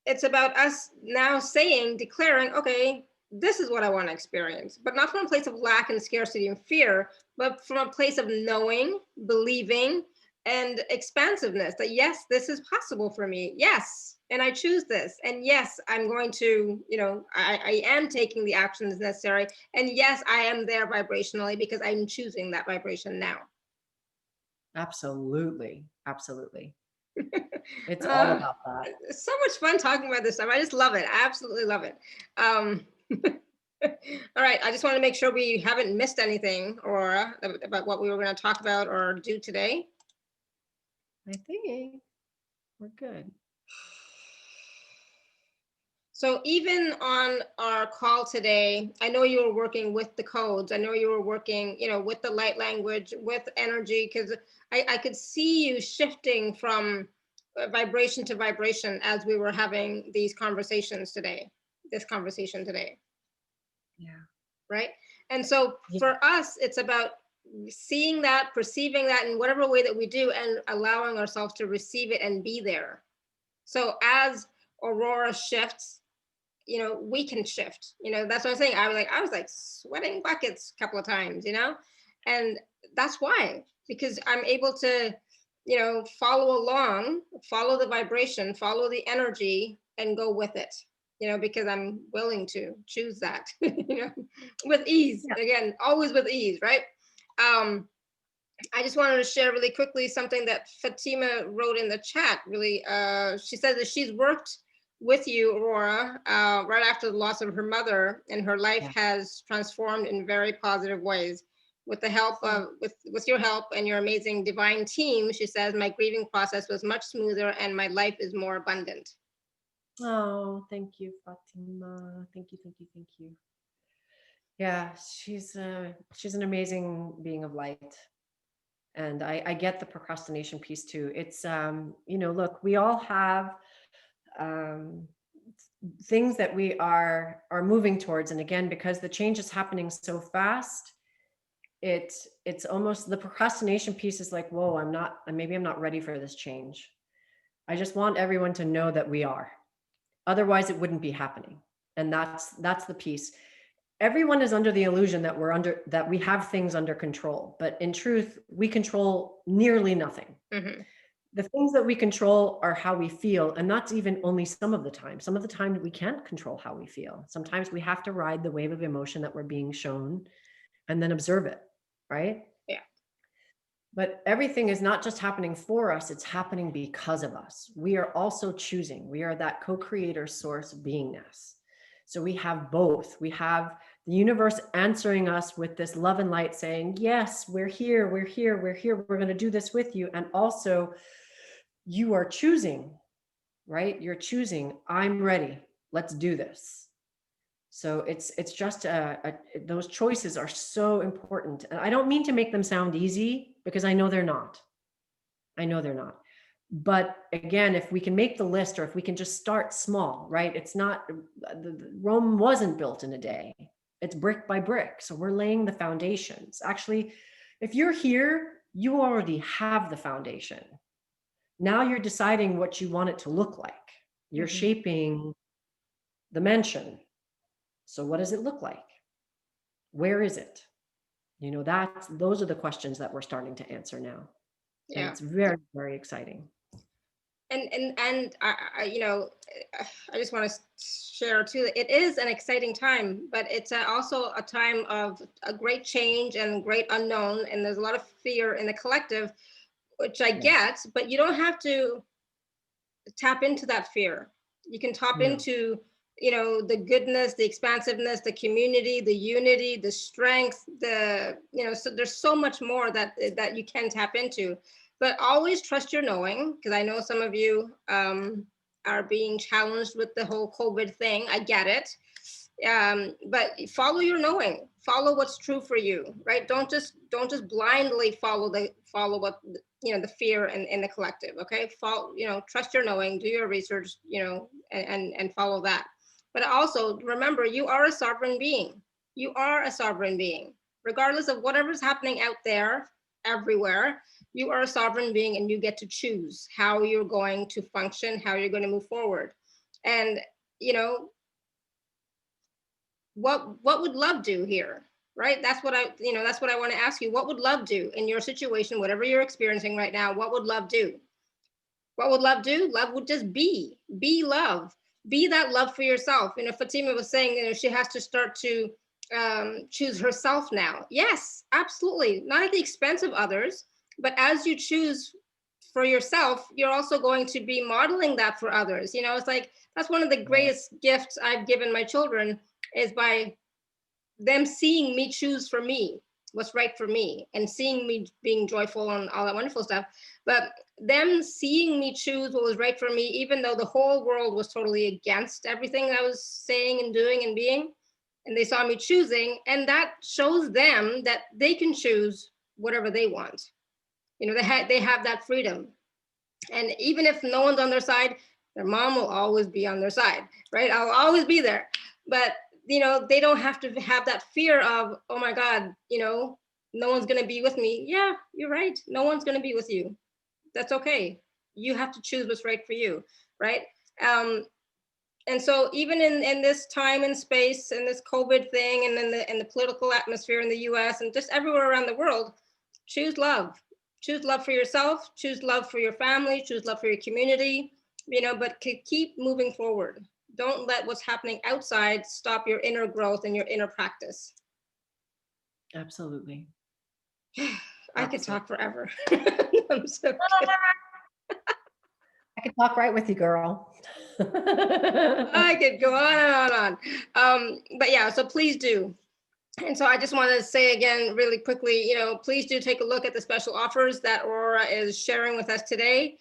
Speaker 1: it's about us now saying, declaring, okay, this is what I want to experience, but not from a place of lack and scarcity and fear, but from a place of knowing, believing, and expansiveness that yes, this is possible for me. Yes, and I choose this. And yes, I'm going to, you know, I am taking the actions necessary. And yes, I am there vibrationally because I'm choosing that vibration now.
Speaker 2: Absolutely. Absolutely. It's all about that.
Speaker 1: It's so much fun talking about this stuff. I just love it. I absolutely love it. All right, I just want to make sure we haven't missed anything, Aurora, about what we were going to talk about or do today.
Speaker 2: I think we're good.
Speaker 1: So even on our call today, I know you were working with the codes. I know you were working, you know, with the light language, with energy, because I could see you shifting from vibration to vibration as we were having these conversations today, this conversation today.
Speaker 2: Yeah.
Speaker 1: Right. And so
Speaker 2: Yeah.
Speaker 1: for us, it's about seeing that, perceiving that in whatever way that we do, and allowing ourselves to receive it and be there. So as Aurora shifts, you know, we can shift. You know, that's what I'm saying. I was like sweating buckets a couple of times, you know, and that's why, because I'm able to, you know, follow along, follow the vibration, follow the energy, and go with it. You know, because I'm willing to choose that, you know, with ease.
Speaker 2: Yeah.
Speaker 1: Again, always with ease, right? I just wanted to share really quickly something that Fatima wrote in the chat. Really, she says that she's worked with you, Aurora, right after the loss of her mother, and her life has transformed in very positive ways. With the help of, with your help and your amazing divine team, she says, my grieving process was much smoother and my life is more abundant.
Speaker 2: Oh, thank you, Fatima. Thank you, thank you, thank you. Yeah, she's an amazing being of light. And I get the procrastination piece too. It's, you know, look, we all have things that we are moving towards. And again, because the change is happening so fast, it's almost, the procrastination piece is like, whoa, maybe I'm not ready for this change. I just want everyone to know that we are. Otherwise, it wouldn't be happening. And that's the piece. Everyone is under the illusion that we have things under control, but in truth, we control nearly nothing.
Speaker 1: Mm-hmm.
Speaker 2: The things that we control are how we feel, and that's even only some of the time. Some of the time we can't control how we feel. Sometimes we have to ride the wave of emotion that we're being shown and then observe it, right?
Speaker 1: Yeah.
Speaker 2: But everything is not just happening for us, it's happening because of us. We are also choosing. We are that co-creator source beingness. So we have both. We have the universe answering us with this love and light saying, yes, we're here, we're here, we're here, we're going to do this with you. And also you are choosing, right? You're choosing, I'm ready, let's do this. So it's just those choices are so important. And I don't mean to make them sound easy, because I know they're not. But again, if we can make the list, or if we can just start small, right? It's not, Rome wasn't built in a day. It's brick by brick. So we're laying the foundations. Actually, if you're here, you already have the foundation. Now you're deciding what you want it to look like. You're shaping the mansion. So what does it look like? Where is it? You know, those are the questions that we're starting to answer now.
Speaker 1: Yeah.
Speaker 2: And it's very, very exciting.
Speaker 1: And I, you know, I just want to share too, it is an exciting time, but it's also a time of a great change and great unknown. And there's a lot of fear in the collective, which I get, but you don't have to tap into that fear. You can tap into the goodness, the expansiveness, the community, the unity, the strength, so there's so much more that you can tap into. But always trust your knowing, because I know some of you are being challenged with the whole COVID thing. I get it. But follow your knowing, follow what's true for you, right? Don't just blindly follow what the fear and the collective. Okay, follow, trust your knowing, do your research, and follow that. But also remember, you are a sovereign being. You are a sovereign being, regardless of whatever's happening out there, everywhere. You are a sovereign being, and you get to choose how you're going to function, how you're going to move forward. And what would love do here, right? That's what I want to ask you. What would love do in your situation, whatever you're experiencing right now? What would love do? What would love do? Love would just be love. Be that love for yourself. Fatima was saying, she has to start to choose herself now. Yes, absolutely. Not at the expense of others, but as you choose for yourself, you're also going to be modeling that for others. It's like, that's one of the greatest gifts I've given my children, is by them seeing me choose for me what's right for me, and seeing me being joyful and all that wonderful stuff. But them seeing me choose what was right for me, even though the whole world was totally against everything I was saying and doing and being, and they saw me choosing, and that shows them that they can choose whatever they want. They have that freedom. And even if no one's on their side, their mom will always be on their side, right? I'll always be there. But they don't have to have that fear of, oh my God, no one's going to be with me. Yeah, you're right. No one's going to be with you. That's okay. You have to choose what's right for you, right? And so even in this time and space and this COVID thing, and then the political atmosphere in the US and just everywhere around the world, choose love. Choose love for yourself, choose love for your family, choose love for your community, but keep moving forward. Don't let what's happening outside stop your inner growth and your inner practice.
Speaker 2: Absolutely.
Speaker 1: I could talk forever. I'm so
Speaker 2: I could talk right with you, girl.
Speaker 1: I could go on and on. But yeah, so please do. And so I just want to say again, really quickly, please do take a look at the special offers that Aurora is sharing with us today.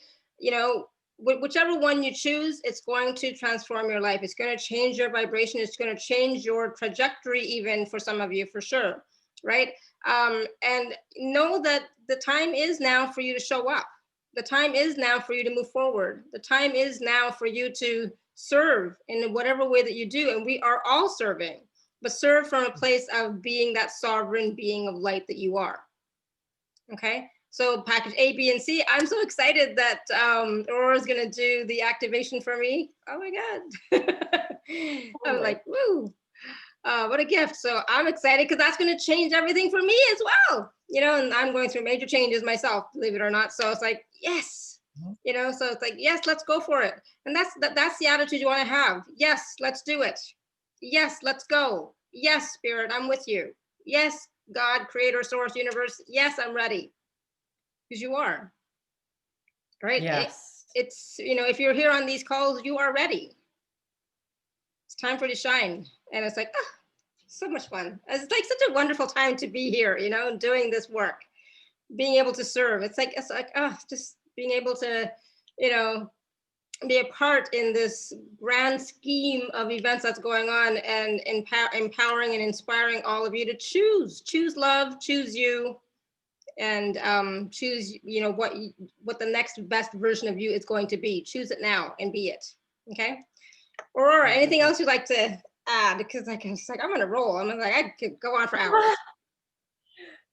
Speaker 1: Whichever one you choose, it's going to transform your life. It's going to change your vibration. It's going to change your trajectory, even for some of you, for sure, right? And know that the time is now for you to show up. The time is now for you to move forward. The time is now for you to serve in whatever way that you do. And we are all serving, but serve from a place of being that sovereign being of light that you are. Okay, so package A, B, and C. I'm so excited that Aurora's gonna do the activation for me. Oh my God. I'm like, woo, what a gift. So I'm excited because that's gonna change everything for me as well. And I'm going through major changes myself, believe it or not. So it's like, yes, so it's like, yes, let's go for it. And that's the attitude you wanna have. Yes, let's do it. Yes, let's go. Yes, Spirit, I'm with you. Yes, God, creator, source, universe. Yes, I'm ready. Because you are. Right?
Speaker 2: Yes.
Speaker 1: It's, if you're here on these calls, you are ready. It's time for you to shine. And it's like, so much fun. It's like such a wonderful time to be here, doing this work, being able to serve. It's like, just being able to, be a part in this grand scheme of events that's going on, and empowering and inspiring all of you to choose love, choose you, and choose what the next best version of you is going to be. Choose it now and be it. Okay, Aurora, anything else you'd like to add? Because it's like I'm on a roll. I'm like, I could go on for hours.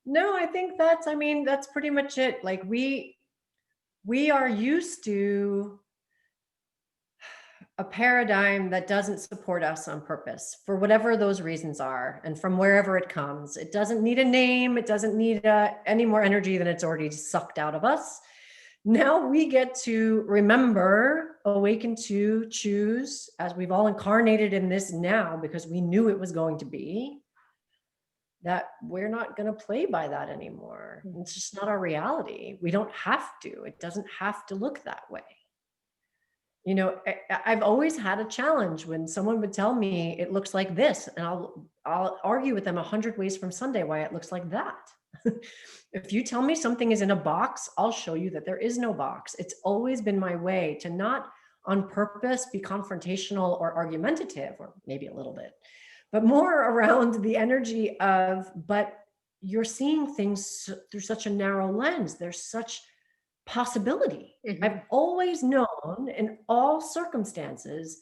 Speaker 2: No, I think that's pretty much it. Like we are used to a paradigm that doesn't support us on purpose, for whatever those reasons are, and from wherever it comes. It doesn't need a name. It doesn't need any more energy than it's already sucked out of us. Now we get to remember, awaken to, choose, as we've all incarnated in this now, because we knew it was going to be, that we're not going to play by that anymore. It's just not our reality. We don't have to. It doesn't have to look that way. You know, I've always had a challenge when someone would tell me it looks like this, and I'll argue with them 100 ways from Sunday why it looks like that. If you tell me something is in a box, I'll show you that there is no box. It's always been my way to not on purpose be confrontational or argumentative, or maybe a little bit, but more around the energy of, but you're seeing things through such a narrow lens. There's such possibility. I've always known in all circumstances,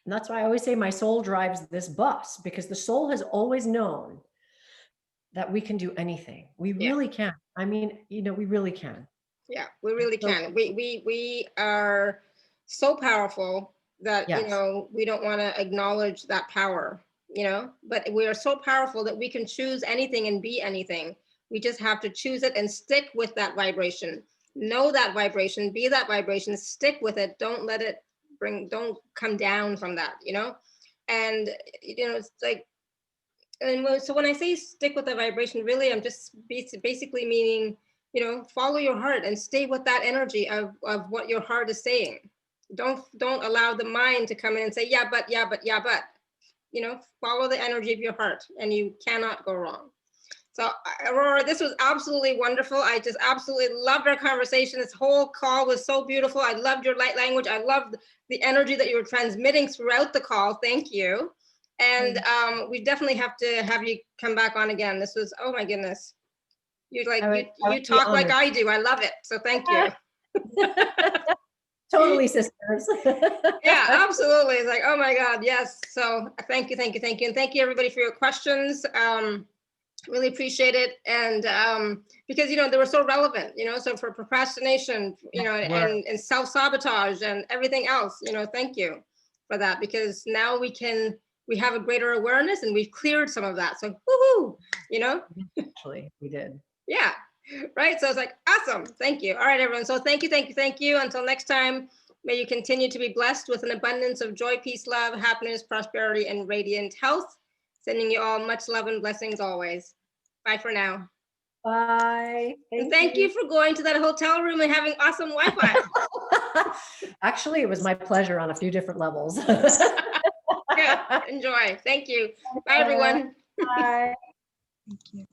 Speaker 2: and that's why I always say my soul drives this bus, because the soul has always known that we can do anything. We really can. I mean, you know, we really can.
Speaker 1: Yeah, we really can. We are so powerful that, you know, we don't want to acknowledge that power, you know, but we are so powerful that we can choose anything and be anything. We just have to choose it and stick with that vibration. Know that vibration, be that vibration, stick with it. Don't let it don't come down from that, you know? And, you know, it's like, and so when I say stick with the vibration, really, I'm just basically meaning, you know, follow your heart and stay with that energy of what your heart is saying. Don't allow the mind to come in and say, yeah, but, you know, follow the energy of your heart and you cannot go wrong. So Aurora, this was absolutely wonderful. I just absolutely loved our conversation. This whole call was so beautiful. I loved your light language. I loved the energy that you were transmitting throughout the call. Thank you. And we definitely have to have you come back on again. This was, oh my goodness. You you talk like I do. I love it. So thank you.
Speaker 2: Totally sisters.
Speaker 1: Yeah, absolutely. It's like, oh my God, yes. So thank you. And thank you everybody for your questions. Really appreciate it. And because, you know, they were so relevant, you know, so for procrastination, you know, and self-sabotage and everything else, you know, thank you for that, because now we have a greater awareness and we've cleared some of that. So woohoo, you know?
Speaker 2: Actually, we did.
Speaker 1: Yeah, right. So it's like, awesome. Thank you. All right, everyone. So thank you. Until next time, may you continue to be blessed with an abundance of joy, peace, love, happiness, prosperity, and radiant health. Sending you all much love and blessings always. Bye for now.
Speaker 2: Bye.
Speaker 1: Thank you for going to that hotel room and having awesome Wi-Fi.
Speaker 2: Actually, it was my pleasure on a few different levels.
Speaker 1: Good. Enjoy. Thank you. Bye, everyone.
Speaker 2: Bye.
Speaker 3: Thank you.